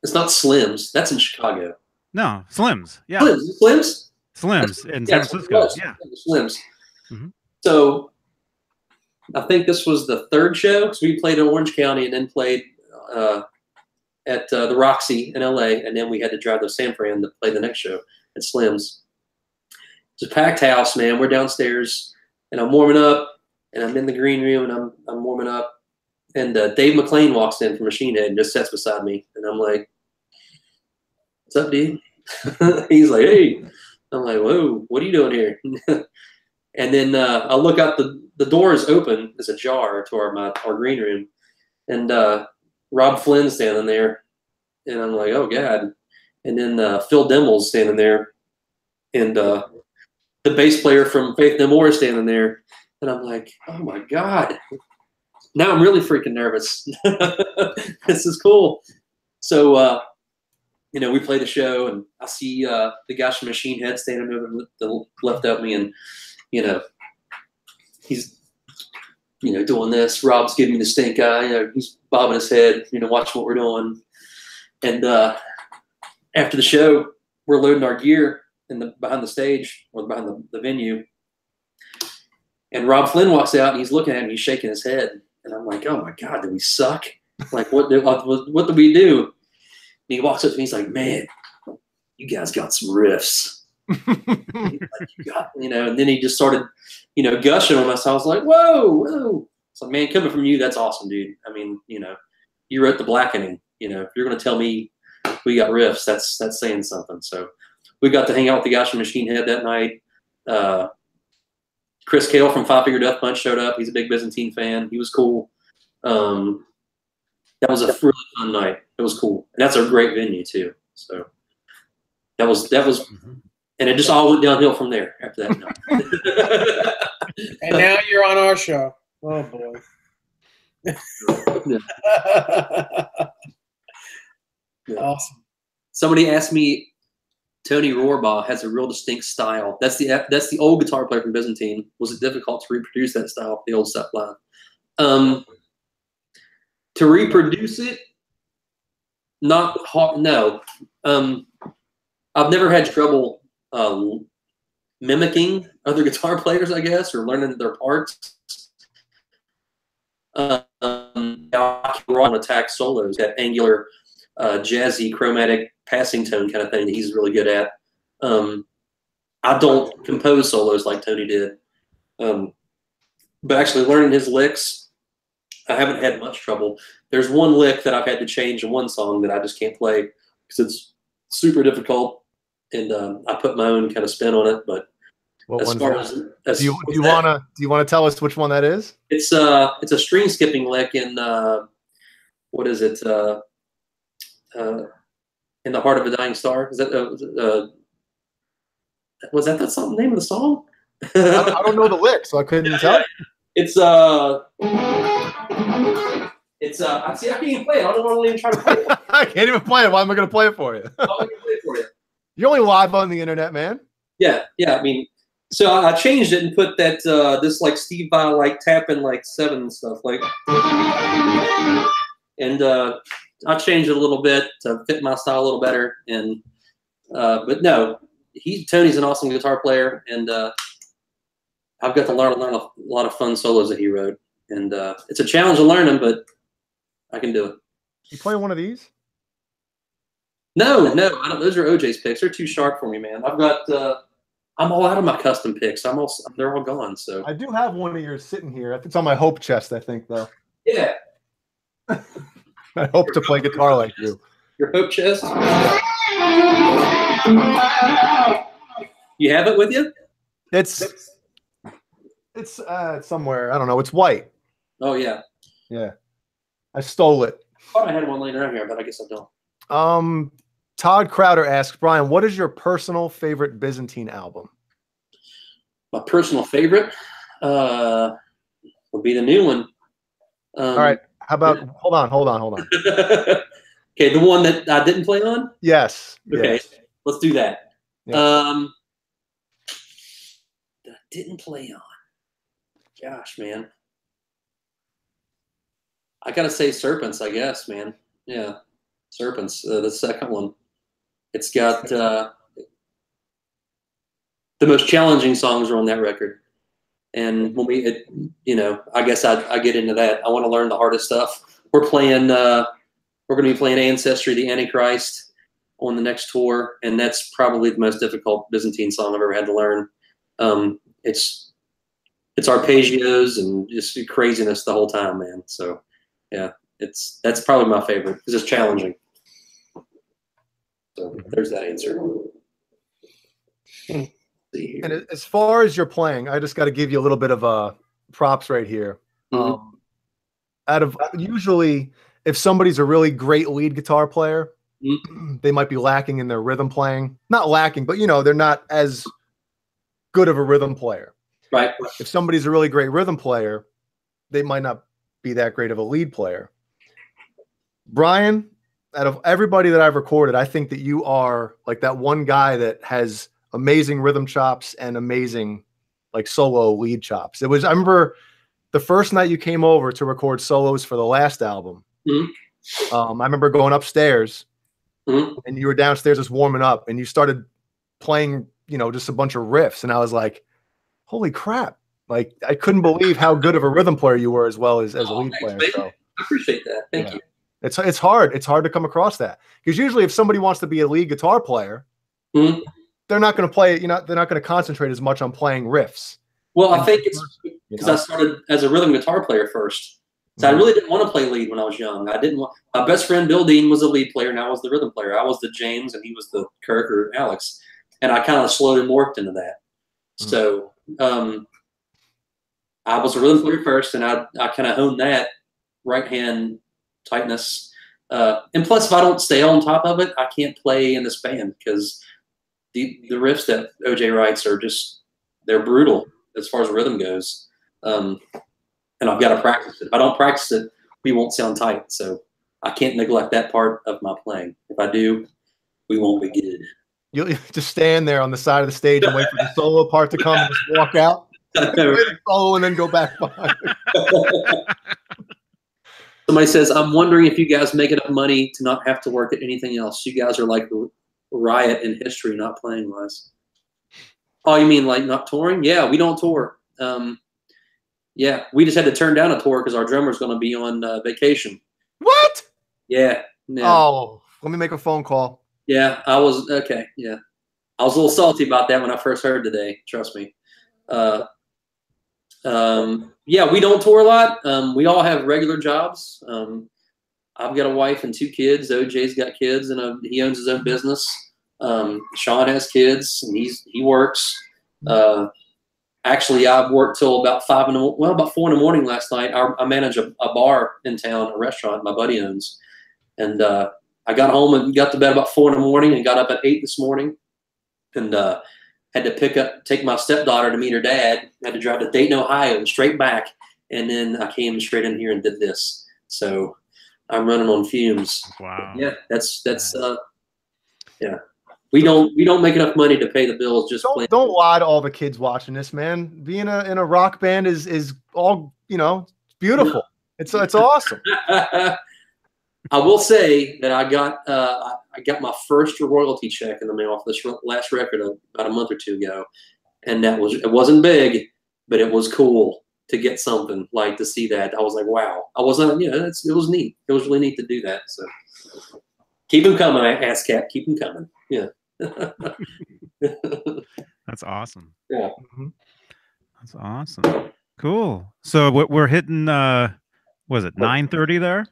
It's not Slim's. That's in Chicago. No, Slim's. Yeah. Slim's in San Francisco. Yeah. Slim's. Mm-hmm. So I think this was the third show, because we played in Orange County and then played at at the Roxy in LA, and then we had to drive to San Fran to play the next show at Slim's. It's a packed house, man. We're downstairs, and I'm warming up, and I'm in the green room, and I'm warming up, and Dave McClain walks in from Machine Head and just sits beside me, and I'm like, "What's up, dude?" He's like, "Hey." I'm like, "Whoa, what are you doing here?" And then I look out, the door is open. It's ajar to our green room, and Rob Flynn's standing there, and I'm like, "Oh God!" And then Phil Dimmel's standing there, and the bass player from Faith No More is standing there, and I'm like, "Oh my God!" Now I'm really freaking nervous. This is cool. So we play the show, and I see the guy from Machine Head standing over to the left of me, and he's doing this. Rob's giving me the stink eye. He's bobbing his head, watching what we're doing. And after the show, we're loading our gear behind the stage or behind the venue. And Rob Flynn walks out, and he's looking at me, he's shaking his head. And I'm like, "Oh my God, did we suck? Like, what did we do?" And he walks up to me, he's like, "Man, you guys got some riffs." And then he just started, gushing on us. I was like, whoa. So, man, coming from you, that's awesome, dude. I mean, you wrote The Blackening. If you're going to tell me we got riffs, that's saying something. So we got to hang out with the guys from Machine Head that night. Chris Cale from Five Finger Death Punch showed up. He's a big Byzantine fan. He was cool. That was a really fun night. It was cool. And that's a great venue, too. So that was. And it just all went downhill from there after that night. And now you're on our show. Oh, boy. Awesome. Somebody asked me, Tony Rohrbaugh has a real distinct style. That's the old guitar player from Byzantine. Was it difficult to reproduce that style, the old stuff live? To reproduce it, not hard. No. I've never had trouble mimicking other guitar players, I guess, or learning their parts. On attack solos, that angular, jazzy, chromatic passing tone kind of thing that he's really good at. I don't compose solos like Tony did, but actually learning his licks, I haven't had much trouble. There's one lick that I've had to change in one song that I just can't play because it's super difficult. And I put my own kind of spin on it, but do you want to tell us which one that is? It's a string skipping lick in what is it? In the Heart of a Dying Star. Is that was that the name of the song? I don't know the lick, so I couldn't tell. It's I can't even play it. I don't want to even try to play it. I can't even play it. Why am I going to play it for you? I'm going to play it for you. You're only live on the internet, man. Yeah. I mean, so I changed it and put that this like Steve Vai like tapping like 7 and stuff like, and I changed it a little bit to fit my style a little better. And but no, Tony's an awesome guitar player, and I've got to learn a lot of fun solos that he wrote, and it's a challenge to learn them, but I can do it. You play one of these? No, I don't. Those are OJ's picks. They're too sharp for me, man. I've got. I'm all out of my custom picks. They're all gone. So I do have one of yours sitting here. It's on my hope chest, I think, though. Yeah. I hope to play guitar like you. Your hope chest. You have it with you? It's somewhere. I don't know. It's white. Oh yeah. Yeah. I stole it. I thought I had one laying around here, but I guess I don't. Todd Crowder asks, Brian, what is your personal favorite Byzantine album? My personal favorite would be the new one. All right. How about hold on. Okay, the one that I didn't play on? Yes. Okay. Yes. Let's do that. Yeah. That I didn't play on. Gosh, man. I gotta say Serpents, I guess, man. Yeah. Serpents, the second one. It's got the most challenging songs are on that record. And when I guess I get into that. I want to learn the hardest stuff. We're playing We're going to be playing Ancestry, the Antichrist, on the next tour, and that's probably the most difficult Byzantine song I've ever had to learn. It's arpeggios and just craziness the whole time, man. So yeah, that's probably my favorite because it's challenging. So there's that answer. And as far as you're playing, I just got to give you a little bit of props right here. Out of usually, if somebody's a really great lead guitar player, they might be lacking in their rhythm playing. Not lacking, but they're not as good of a rhythm player. Right. If somebody's a really great rhythm player, they might not be that great of a lead player. Brian, out of everybody that I've recorded, I think that you are like that one guy that has amazing rhythm chops and amazing like solo lead chops. I remember the first night you came over to record solos for the last album. I remember going upstairs and you were downstairs just warming up and you started playing, just a bunch of riffs. And I was like, holy crap. Like I couldn't believe how good of a rhythm player you were as well as a lead player. So I appreciate that. Thank you. It's hard. It's hard to come across that because usually if somebody wants to be a lead guitar player, they're not going to play, they're not going to concentrate as much on playing riffs. Well, I think it's because I started as a rhythm guitar player first. So I really didn't want to play lead when I was young. I didn't want. My best friend Bill Deane was a lead player, and I was the rhythm player. I was the James, and he was the Kirk or Alex. And I kind of slowly morphed into that. So I was a rhythm player first, and I kind of honed that right hand tightness. And plus, if I don't stay on top of it, I can't play in this band because the riffs that OJ writes are they're brutal as far as rhythm goes. And I've got to practice it. If I don't practice it, we won't sound tight. So I can't neglect that part of my playing. If I do, we won't be good. You'll just stand there on the side of the stage and wait for the solo part to come and just walk out. Solo and then go back behind. Somebody says, I'm wondering if you guys make enough money to not have to work at anything else. You guys are like Riot in history, not playing wise. Oh, you mean like not touring? Yeah, we don't tour. Yeah, we just had to turn down a tour because our drummer's going to be on vacation. What? Yeah. Oh, let me make a phone call. Yeah, I was okay. Yeah, I was a little salty about that when I first heard today. Trust me. Yeah, we don't tour a lot. We all have regular jobs. I've got a wife and 2 kids. OJ's got kids, and he owns his own business. Sean has kids, and he works. Actually, I've worked till about 4 in the morning last night. I manage a bar in town, a restaurant my buddy owns. And I got home and got to bed about 4 in the morning and got up at 8 this morning. And had to take my stepdaughter to meet her dad. Had to drive to Dayton, Ohio and straight back. And then I came straight in here and did this. So I'm running on fumes. Wow. Yeah, that's yeah. We don't make enough money to pay the bills. Just don't lie to all the kids watching this, man. Being in a rock band is all beautiful. It's awesome. I will say that I got my first royalty check in the mail off this last record about a month or 2 ago, and it wasn't big, but it was cool to get something like to see that. I was like, wow. I wasn't, it was neat. It was really neat to do that. So keep them coming, ASCAP. Keep them coming. Yeah. That's awesome. Yeah. That's awesome. Cool. So we're hitting was it 9:30 there?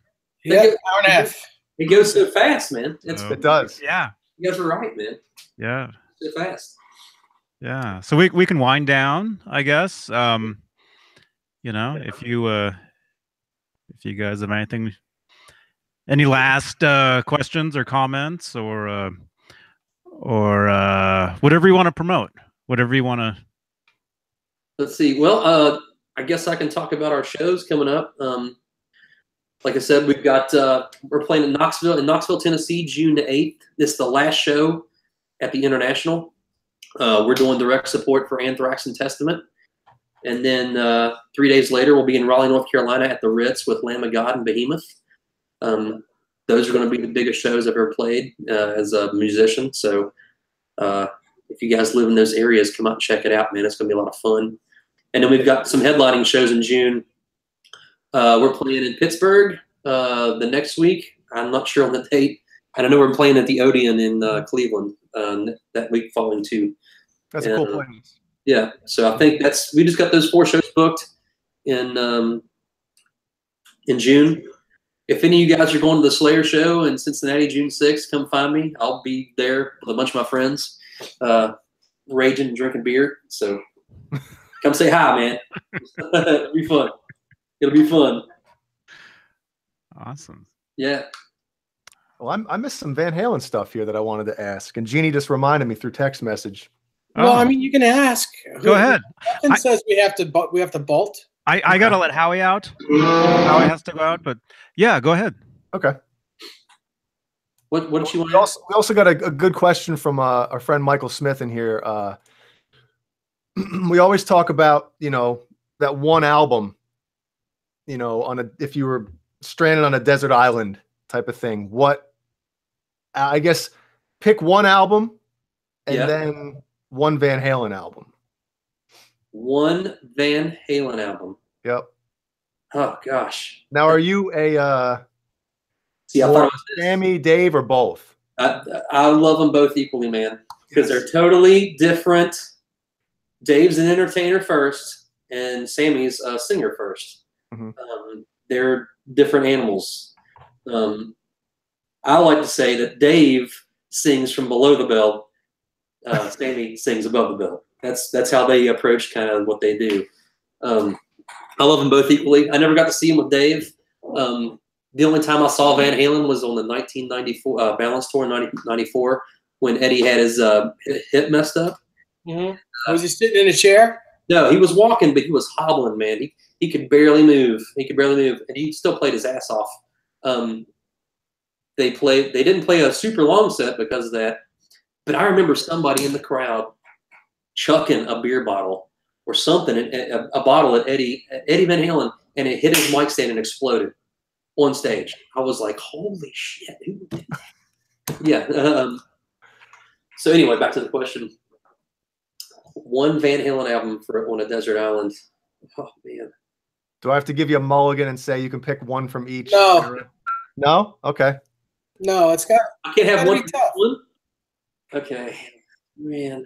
Yeah, hour and a half. It goes so fast, man. It does. Yeah. You guys are right, man. Yeah. So fast. Yeah. So we can wind down, I guess. If you guys have any last questions or comments or whatever you want to promote, whatever you want to. Let's see. Well, I guess I can talk about our shows coming up. Like I said, we've got we're playing in Knoxville, Tennessee, June the 8th. This is the last show at the International. We're doing direct support for Anthrax and Testament. And then 3 days later, we'll be in Raleigh, North Carolina at the Ritz with Lamb of God and Behemoth. Those are going to be the biggest shows I've ever played as a musician. So if you guys live in those areas, come out and check it out, man. It's going to be a lot of fun. And then we've got some headlining shows in June. We're playing in Pittsburgh the next week, I'm not sure on the date. And I know we're playing at the Odeon in Cleveland that week following too. That's a cool place. Yeah, so I think we just got those 4 shows booked in June. If any of you guys are going to the Slayer show in Cincinnati, June 6th, come find me. I'll be there with a bunch of my friends, raging and drinking beer. So come say hi, man. It'll be fun. It'll be fun. Awesome. Yeah. Well, I missed some Van Halen stuff here that I wanted to ask, and Jeannie just reminded me through text message. Well, I mean, you can ask. Go ahead. Nothing says we have to bolt. I gotta let Howie out. Howie has to go out, but yeah, go ahead. Okay. What did you want? We also got a good question from our friend Michael Smith in here. We always talk about, you know, that one album, you know, if you were stranded on a desert island type of thing. I guess pick one album and then one Van Halen album. One Van Halen album. Yep. Oh gosh. Now, are you a See, I thought it was Sammy, Dave, or both? I love them both equally, man, because they're totally different. Dave's an entertainer first, and Sammy's a singer first. Mm-hmm. They're different animals. I like to say that Dave sings from below the belt. Sammy sings above the belt. That's how they approach kind of what they do. I love them both equally. I never got to see them with Dave. The only time I saw Van Halen was on the 1994 Balance Tour in 1994 when Eddie had his hip messed up. Mm-hmm. Was he sitting in a chair? No, he was walking, but he was hobbling, man. He could barely move. He could barely move, and he still played his ass off. They didn't play a super long set because of that, but I remember somebody in the crowd chucking a beer bottle or something, a bottle at Eddie Van Halen, and it hit his mic stand and exploded on stage. I was like, holy shit, who did that? Yeah. So anyway, back to the question. One Van Halen album on a desert island. Oh man. Do I have to give you a mulligan and say you can pick one from each? No. No? Okay. No, I can't have one. Okay. Man.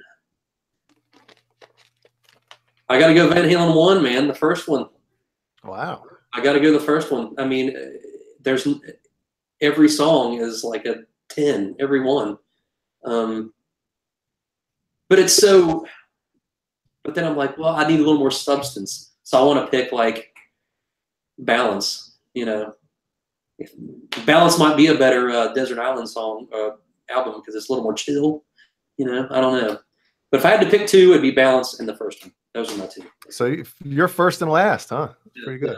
I gotta go Van Halen 1, man. The first one. Wow. I got to go the first one. I mean, every song is like a 10, every one. But it's so, but then I'm like, well, I need a little more substance. So I want to pick like Balance, you know. Balance might be a better Desert Island song album because it's a little more chill, you know. I don't know. But if I had to pick 2, it'd be Balance and the first one. Those are my 2. So you're first and last, huh? That's pretty good.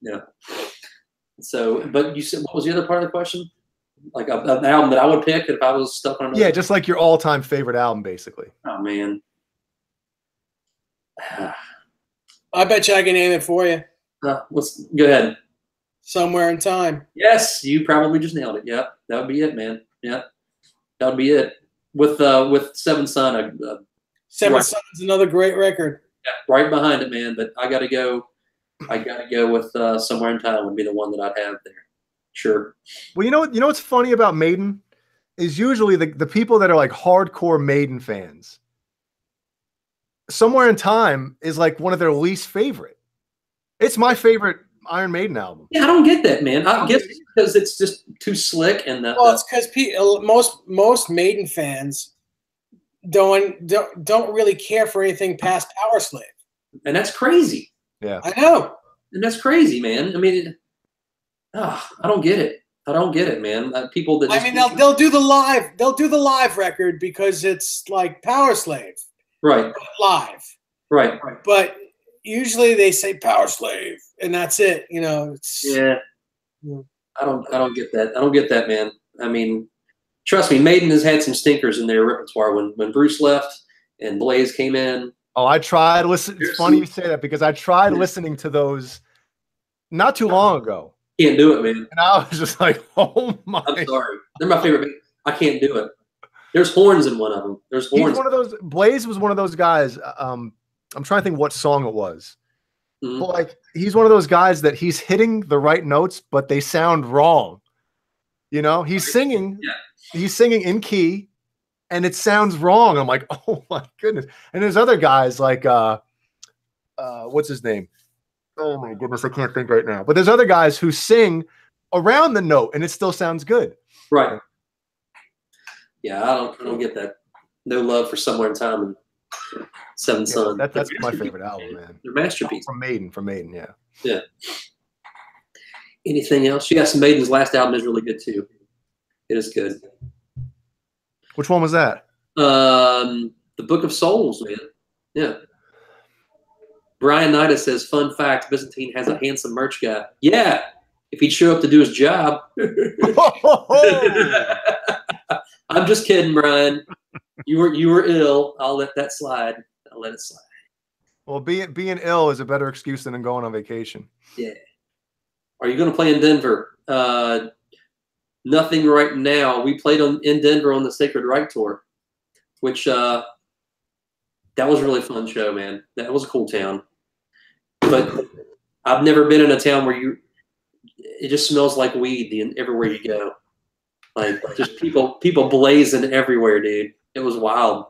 Yeah. So, but you said, what was the other part of the question? Like an album that I would pick if I was stuck on. Yeah, just like your all-time favorite album, basically. Oh man. I bet you I can name it for you. Go ahead. Somewhere in Time. Yes, you probably just nailed it. Yep, that would be it, man. Yeah, that would be it. With Seven Son. Seven Son is another great record. Yeah, right behind it, man. But I got to go with Somewhere in Time would be the one that I'd have there. Sure. Well, you know what's funny about Maiden is usually the people that are like hardcore Maiden fans. Somewhere in Time is like one of their least favorite. It's my favorite Iron Maiden album. Yeah, I don't get that, man. I guess it's because it's just too slick and it's because most Maiden fans don't really care for anything past Power Slave, and that's crazy. Yeah, I know, and that's crazy, man. I mean, I don't get it. I don't get it, man. People that they'll do the live record because it's like Power Slave, right? Live, right. But usually they say Power Slave, and that's it. You know. Yeah. I don't get that. I don't get that, man. I mean, trust me, Maiden has had some stinkers in their repertoire. When Bruce left and Blaze came in. Oh, I tried listening. It's funny you say that because I tried listening to those not too long ago. Can't do it, man. And I was just like, oh my. I'm sorry. They're my favorite. I can't do it. There's horns in one of them. There's horns. He's one of those. Blaze was one of those guys. I'm trying to think what song it was. Mm-hmm. But like, he's one of those guys that he's hitting the right notes, but they sound wrong. You know, he's singing in key, and it sounds wrong. I'm like, oh my goodness. And there's other guys like what's his name? Oh my goodness, I can't think right now. But there's other guys who sing around the note and it still sounds good. Right. Yeah, I don't get that. No Love for Somewhere in Time and Seven Son. That's my favorite album, man. They're masterpieces. From Maiden, yeah. Yeah. Anything else? Yes, Maiden's last album is really good too. It is good. Which one was that? The Book of Souls, man. Yeah. Brian Nida says, fun fact, Byzantine has a handsome merch guy. Yeah, if he'd show up to do his job. I'm just kidding, Brian. You were ill. I'll let that slide. I'll let it slide. Well, being ill is a better excuse than going on vacation. Yeah. Are you going to play in Denver? Nothing right now. We played in Denver on the Sacred Right tour, which that was a really fun show, man. That was a cool town. But I've never been in a town where it just smells like weed everywhere you go. Like just people blazing everywhere, dude. It was wild.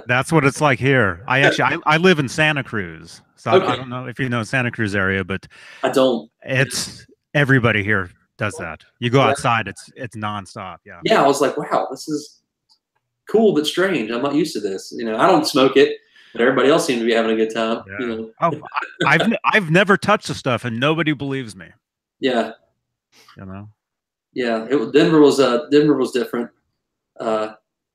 That's what it's like here. I live in Santa Cruz, so Okay. I don't know if you know Santa Cruz area, but I don't. It's everybody here does that. You go outside, it's nonstop. Yeah. Yeah, I was like, wow, this is cool but strange. I'm not used to this. You know, I don't smoke it, but everybody else seemed to be having a good time. Yeah. You know? Oh, I've never touched the stuff, and nobody believes me. Yeah. You know. Yeah, Denver was different.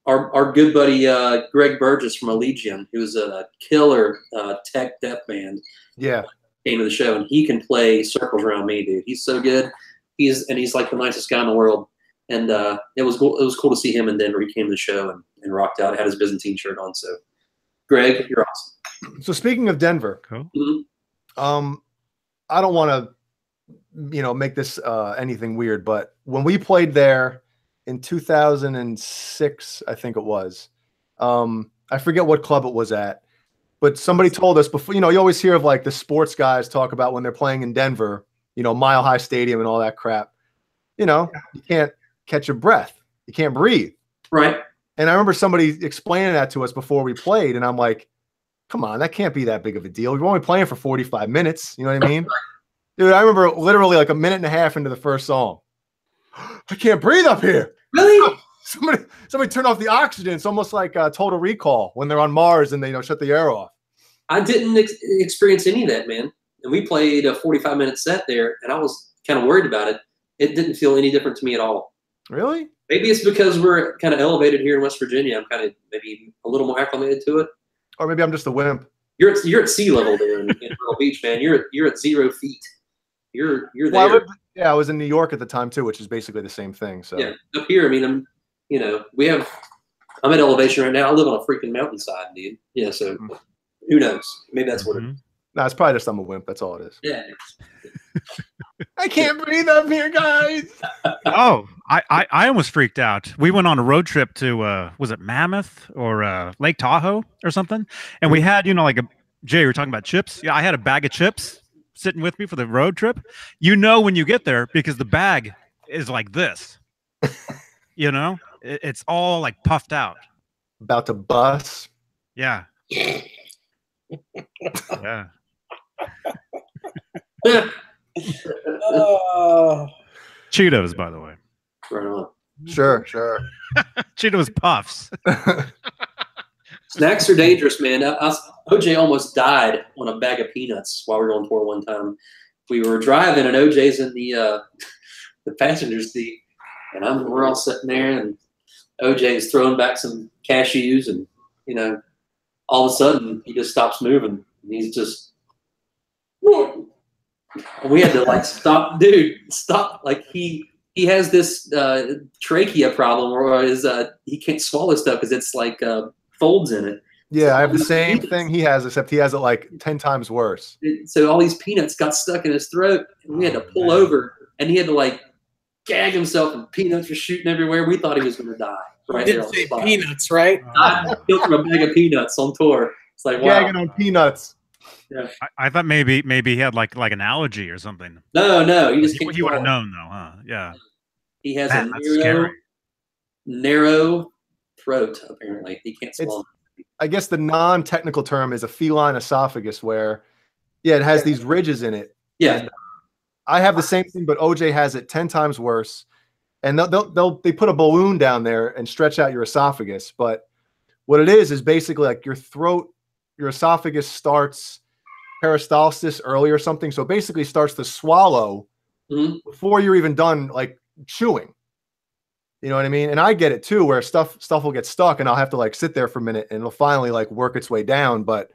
Our good buddy Greg Burgess from Allegiant, who's a killer tech death band, came to the show, and he can play circles around me, dude. He's so good. He's like the nicest guy in the world, and it was cool to see him in Denver. He came to the show and rocked out. Had his Byzantine shirt on. So, Greg, you're awesome. So speaking of Denver, cool. I don't want to make this anything weird, but when we played there in 2006, I think it was, I forget what club it was at, but somebody told us before, you always hear of like the sports guys talk about when they're playing in Denver, Mile High Stadium and all that crap, you can't catch your breath. You can't breathe. Right. And I remember somebody explaining that to us before we played. And I'm like, come on, that can't be that big of a deal. We're only playing for 45 minutes. You know what I mean? Dude, I remember literally like a minute and a half into the first song. I can't breathe up here. Really? Somebody turned off the oxygen. It's almost like Total Recall when they're on Mars and they shut the air off. I didn't experience any of that, man. And we played a 45-minute set there, and I was kind of worried about it. It didn't feel any different to me at all. Really? Maybe it's because we're kind of elevated here in West Virginia. I'm kind of maybe a little more acclimated to it. Or maybe I'm just a wimp. You're at sea level there in Myrtle Beach, man. You're at 0 feet. You're there. Well, I was in New York at the time too, which is basically the same thing. So yeah, up here, I mean, I'm at elevation right now. I live on a freaking mountainside, dude. Yeah, so who knows? Maybe that's what it is. No, it's probably just I'm a wimp. That's all it is. Yeah. I can't breathe up here, guys. Oh, I almost freaked out. We went on a road trip to was it Mammoth or Lake Tahoe or something? And we had, like Jay, we were talking about chips. Yeah, I had a bag of chips sitting with me for the road trip. When you get there because the bag is like this. It's all like puffed out. About to bust. Yeah. Yeah. Cheetos, by the way. Right on. Sure. Cheetos Puffs. Snacks are dangerous, man. OJ almost died on a bag of peanuts while we were on tour one time. We were driving, and OJ's in the passenger seat, and we're all sitting there, and OJ's throwing back some cashews, and all of a sudden he just stops moving, and he's just. And we had to stop, dude, stop. Like he has this trachea problem where he can't swallow stuff because it's like folds in it. Yeah, I have the same thing he has, except he has it like 10 times worse. So all these peanuts got stuck in his throat, and we had to pull over, and he had to gag himself, and peanuts were shooting everywhere. We thought he was going to die. Right there. Didn't say peanuts, right? I killed from a bag of peanuts on tour. It's like, wow. Gagging on peanuts. Yeah. I thought maybe he had like an allergy or something. No, he just he would have known though, huh? Yeah. He has a narrow throat, apparently. He can't swallow. I guess the non-technical term is a feline esophagus where, it has these ridges in it. Yeah. And I have the same thing, but OJ has it 10 times worse. And they put a balloon down there and stretch out your esophagus. But what it is basically like your throat, your esophagus starts peristalsis early or something. So it basically starts to swallow before you're even done like chewing. You know what I mean? And I get it too, where stuff will get stuck and I'll have to like sit there for a minute and it'll finally like work its way down. But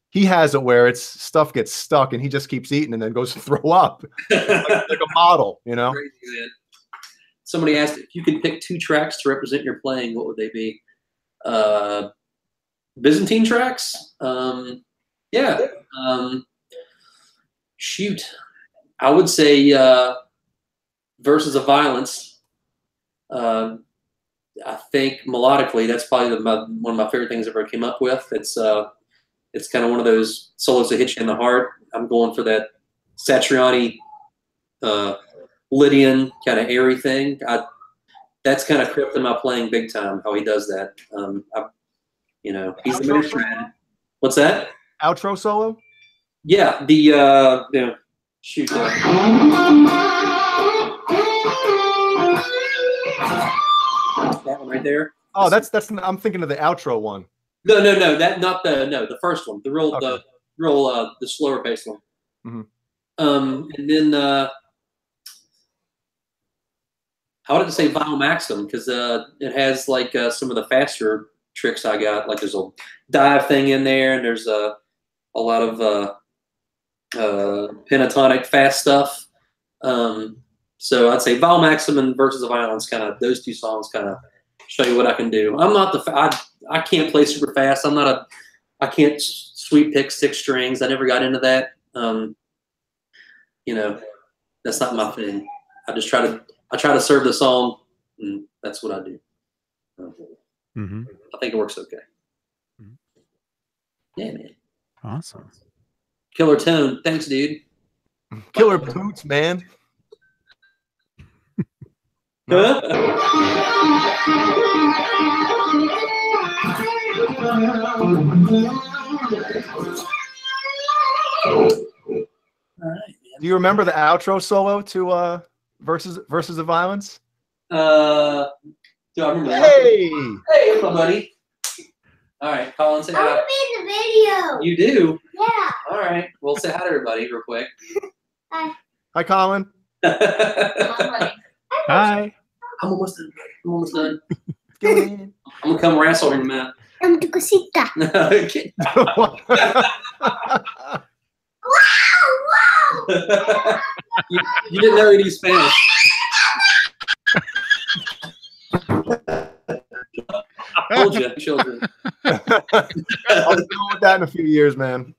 he has it where stuff gets stuck and he just keeps eating and then goes to throw up like a model, you know? Crazy, man. Somebody asked if you could pick 2 tracks to represent your playing, what would they be? Byzantine tracks? Shoot. I would say Verses of Violence. I think melodically, that's probably one of my favorite things I ever came up with. It's kind of one of those solos that hit you in the heart. I'm going for that Satriani, Lydian kind of airy thing. That's kind of crept in my playing big time. How he does that. He's the ministry. What's that? Outro solo? Yeah, shoot. That one right there. Oh, that's. I'm thinking of the outro one. No. The first one. The slower paced one. And then I wanted to say Vinyl Maxim because it has like some of the faster tricks I got. Like there's a dive thing in there, and there's a lot of pentatonic fast stuff. So I'd say Vinyl Maxim and Verses of Violence, kind of those 2 songs, kind of show you what I can do. I'm not I can't play super fast. I can't sweep pick 6 strings. I never got into that. That's not my thing. I try to serve the song, and that's what I do. I think it works okay. Yeah, man. Awesome. Killer tone. Thanks, dude. Killer boots, man. Huh? Do you remember the outro solo to Verses of Violence? Do I remember that? Hey, what's up, buddy? All right, Colin, say hi. I want to be in the video. You do? Yeah. All right. Well, say hi to everybody real quick. Hi. Hi, Colin. Hi. I'm almost done. Go in. I'm gonna come wrestle him, man. I'm the cosita. Okay. Wow! You didn't know he knew Spanish. I told you, children. I'll be dealing with that in a few years, man.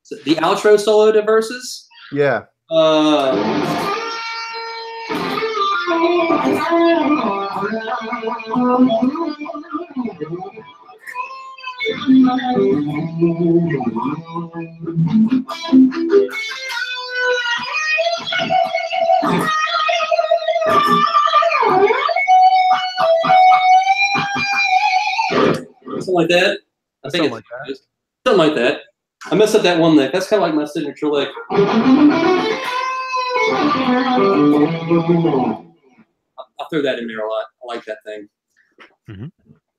So the outro solo to Verses? Yeah. Something like that. I think something like that. I messed up that one lick. That's kind of like my signature lick. I throw that in there a lot. I like that thing.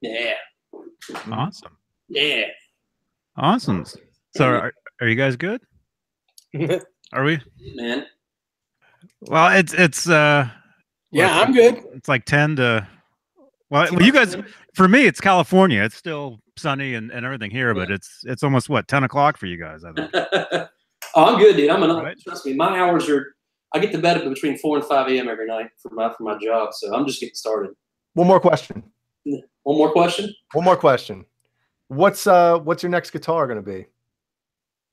Yeah. Awesome. Yeah. Awesome. So are you guys good? Are we? Man. Well, it's yeah, I'm good. It's like 10 to well, you guys, for me, it's California. It's still sunny and everything here, but it's almost what, 10 o'clock for you guys, I think. Oh, I'm good, dude. Right. Trust me, my hours are, I get to bed between 4 and 5 a.m. every night for my job, so I'm just getting started. One more question. One more question? One more question. What's your next guitar going to be?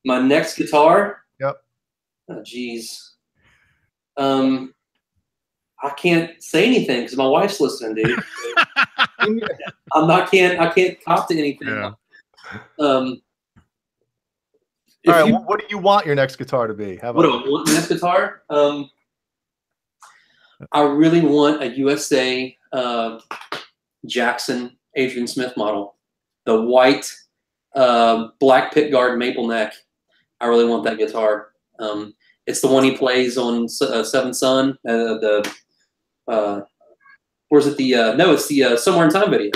My next guitar? Yep. Oh, geez. I can't say anything because my wife's listening, dude. I can't cop to anything. Yeah. All right, what do you want your next guitar to be? How about what do I want my next guitar? I really want a USA Jackson Adrian Smith model, the white black pickguard maple neck. I really want that guitar. It's the one he plays on Seventh Son. Where's it? No, it's the Somewhere in Time video.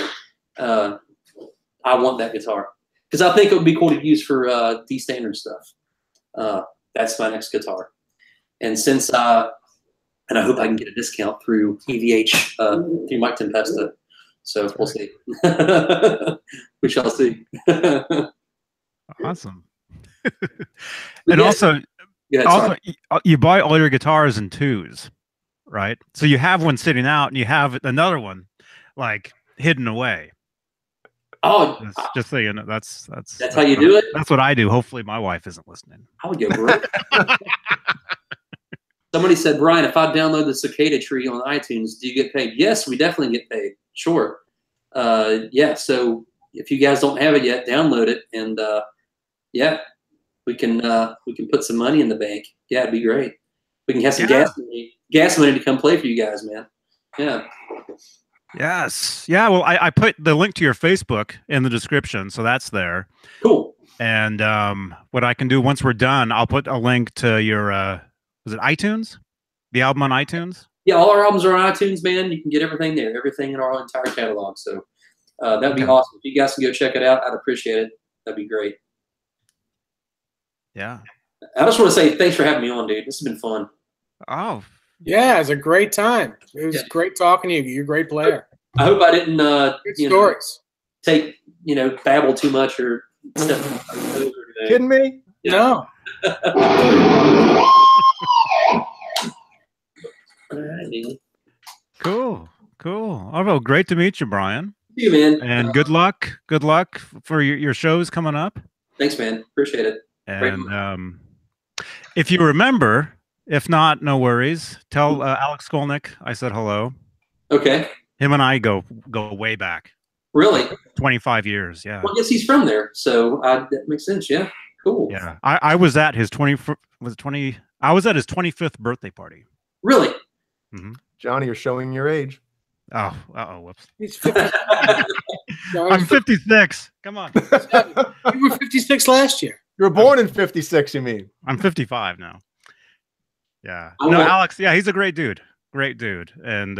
I want that guitar because I think it would be cool to use for D standard stuff. That's my next guitar. And since and I hope I can get a discount through EVH through Mike Tempesta. So we'll see. We shall see. Awesome. And also, you buy all your guitars in twos, right? So you have one sitting out and you have another one like hidden away. Oh, just so you know, that's how you do it. That's what I do. Hopefully, my wife isn't listening. I would go broke. Somebody said, Brian, if I download the Cicada Tree on iTunes, do you get paid? Yes, we definitely get paid. Sure. Yeah. So if you guys don't have it yet, download it, and yeah, we can put some money in the bank. Yeah, it'd be great. We can have some gas money to come play for you guys, man. Yeah. Yes. Yeah. Well, I put the link to your Facebook in the description, so that's there. Cool. And what I can do once we're done, I'll put a link to your was it iTunes? The album on iTunes? Yeah, all our albums are on iTunes, man. You can get everything there, everything in our entire catalog. So that'd be awesome. If you guys can go check it out, I'd appreciate it. That'd be great. Yeah. I just want to say thanks for having me on, dude. This has been fun. Oh. Yeah, it's a great time. It was great talking to you. You're a great player. I hope I didn't babble too much or stuff. Kidding me? Yeah. No. Cool. Oh, well, great to meet you, Brian. See you, man. And good luck for your shows coming up. Thanks, man. Appreciate it. And if you remember, if not, no worries. Tell Alex Skolnick I said hello. Okay. Him and I go way back. Really? 25 years. Yeah. Well, I guess he's from there, so that makes sense. Yeah. Cool. Yeah. I was at his I was at his 25th birthday party. Really? Mm-hmm. Johnny, you're showing your age. Oh, whoops. He's 50. I'm 56. Come on. You were 56 last year. You were born in 56, you mean? I'm 55 now. Yeah. No, Alex, yeah, he's a great dude. Great dude. And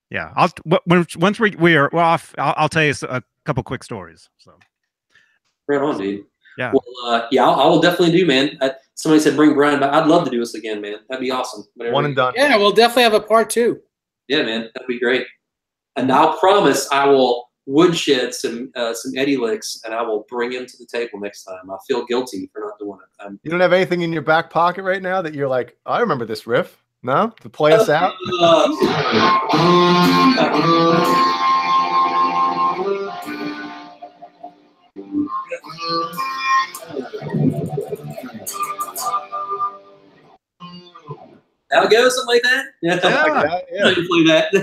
yeah, once we are off, I'll tell you a couple quick stories. So right on, dude. Yeah. Well, yeah, I will definitely do, man. Somebody said bring Brian back. I'd love to do this again, man. That'd be awesome. One and done. Yeah, we'll definitely have a part 2. Yeah, man, that'd be great. And I'll promise I will woodshed some Eddie licks, and I will bring him to the table next time. I feel guilty for not doing it. You don't have anything in your back pocket right now that you're like, I remember this riff. No, to play us out. How it goes, something like that? Yeah, something like that. Yeah. You play that.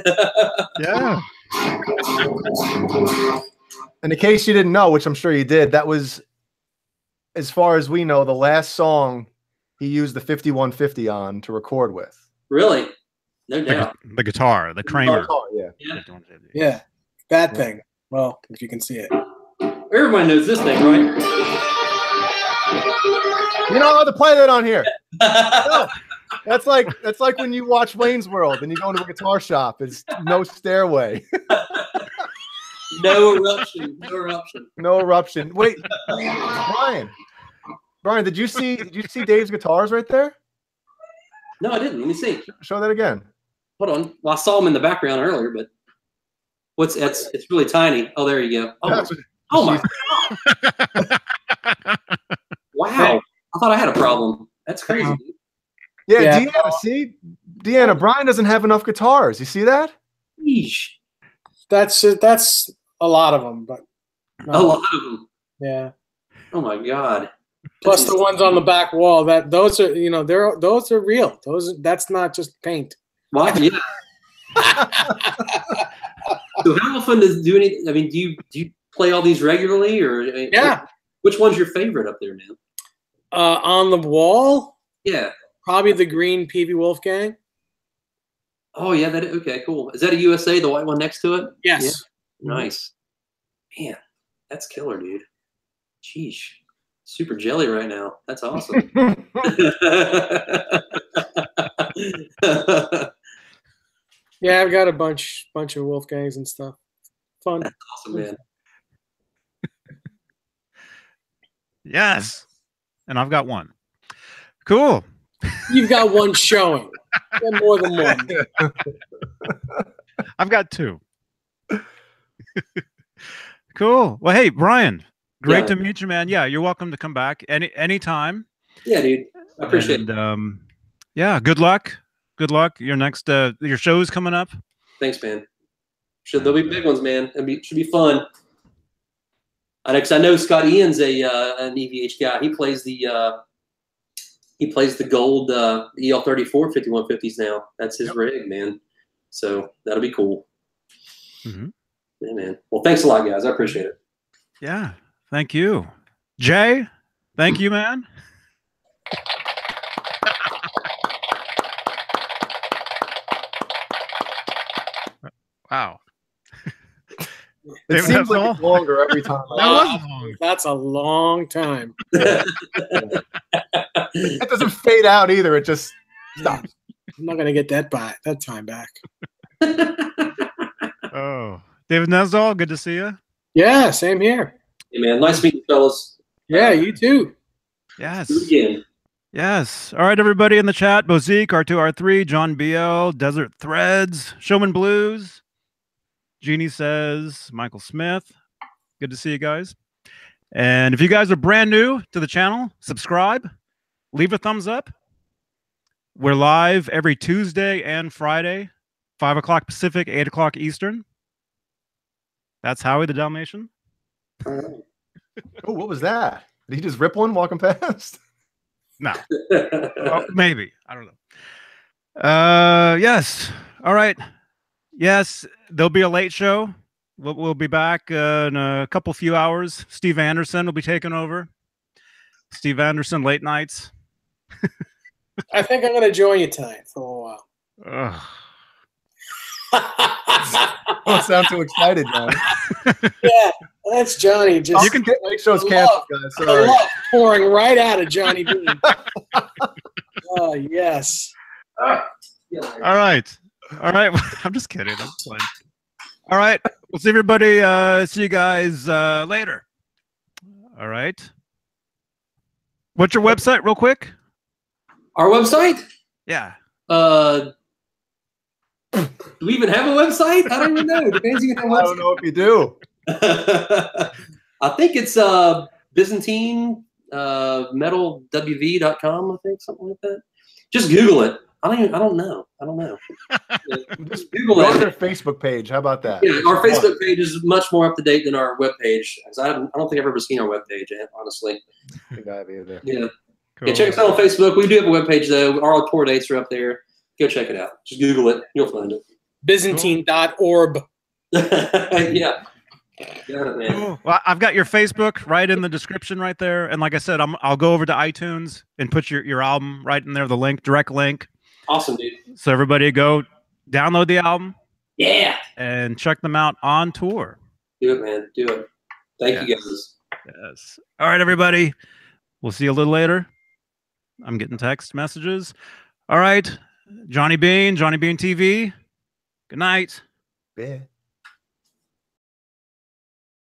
Yeah. And in case you didn't know, which I'm sure you did, that was, as far as we know, the last song he used the 5150 on to record with. Really? No doubt. The guitar, the Kramer. Yeah. That thing. Well, if you can see it. Everybody knows this thing, right? You don't know how to play that on here. No. That's like when you watch Wayne's World and you go into a guitar shop. It's no stairway. No eruption. No eruption. No eruption. Wait, Brian, did you see Dave's guitars right there? No, I didn't. Let me see. Show that again. Hold on. Well, I saw them in the background earlier, but it's really tiny. Oh, there you go. Oh my God. Wow. I thought I had a problem. That's crazy. Yeah, Deanna, Deanna, Brian doesn't have enough guitars. You see that? Yeesh. That's a lot of them, but a lot of them. Yeah. Oh my God. Plus the ones on the back wall. Those are real. That's not just paint. Well, yeah. So how often do you play all these regularly, or yeah? Which one's your favorite up there now? On the wall? Yeah. Probably the green PV Wolfgang. Oh yeah, okay, cool. Is that a USA, the white one next to it? Yes. Yeah. Nice. Man, that's killer, dude. Sheesh. Super jelly right now. That's awesome. Yeah, I've got a bunch of Wolfgangs and stuff. Fun. That's awesome, man. Yes. And I've got one. Cool. You've got one showing. More than one. I've got two. Cool. Well, hey, Brian, great to meet you, man. Yeah, you're welcome to come back anytime. Yeah, dude. I appreciate it. Yeah, good luck. Good luck. Your next your show's coming up. Thanks, man. There'll be big ones, man. Should be fun. Because I know Scott Ian's an EVH guy. He plays the gold EL34 5150s now. That's his rig, man. So that'll be cool. Yeah, man. Well, thanks a lot, guys. I appreciate it. Yeah, thank you, Jay. Thank you, man. Wow. It seems like it's longer every time. That's a long time. That doesn't fade out either. It just stops. I'm not gonna get that time back. Oh, David Nesdall, good to see you. Yeah, same here. Hey, man. Nice meeting you, fellas. Yeah, you too. Yes. Do it again. Yes. All right, everybody in the chat. Bozique, R2R3, John BL, Desert Threads, Showman Blues, Jeannie says, Michael Smith. Good to see you guys. And if you guys are brand new to the channel, subscribe, leave a thumbs up. We're live every Tuesday and Friday, 5 o'clock Pacific, 8 o'clock Eastern. That's Howie the Dalmatian. Oh, what was that? Did he just rip one walking past? No. Well, maybe. I don't know. Yes. All right. Yes, there'll be a late show. We'll be back in a few hours. Steve Anderson will be taking over. Steve Anderson, late nights. I think I'm going to join you tonight for a while. Don't sound too excited, man. Yeah, that's Johnny. Just you can get late shows canceled, guys. Sorry. Love pouring right out of Johnny Beane. Oh yes. All right. All right. I'm just kidding. I'm fine. All right. We'll see everybody. See you guys later. All right. What's your website, real quick? Our website? Yeah. Do we even have a website? I don't even know. Depends on I don't know if you do. I think it's Byzantine metalwv.com, I think, something like that. Just Google it. I don't know. Just Google it. Their Facebook page. How about that? Yeah, our Facebook page is much more up to date than our web page. I don't think I've ever seen our web page, honestly. I think I have either. Yeah. Cool. Yeah, check us out on Facebook. We do have a web page though. Our tour dates are up there. Go check it out. Just Google it. You'll find it. Byzantine.org. Yeah. Cool. Well, I've got your Facebook right in the description right there. And like I said, I'll go over to iTunes and put your album right in there, the link, direct link. Awesome, dude. So everybody go download the album. Yeah. And check them out on tour. Do it, man. Do it. Thank you guys. Yes. All right, everybody. We'll see you a little later. I'm getting text messages. All right. Johnny Beane TV. Good night. Yeah.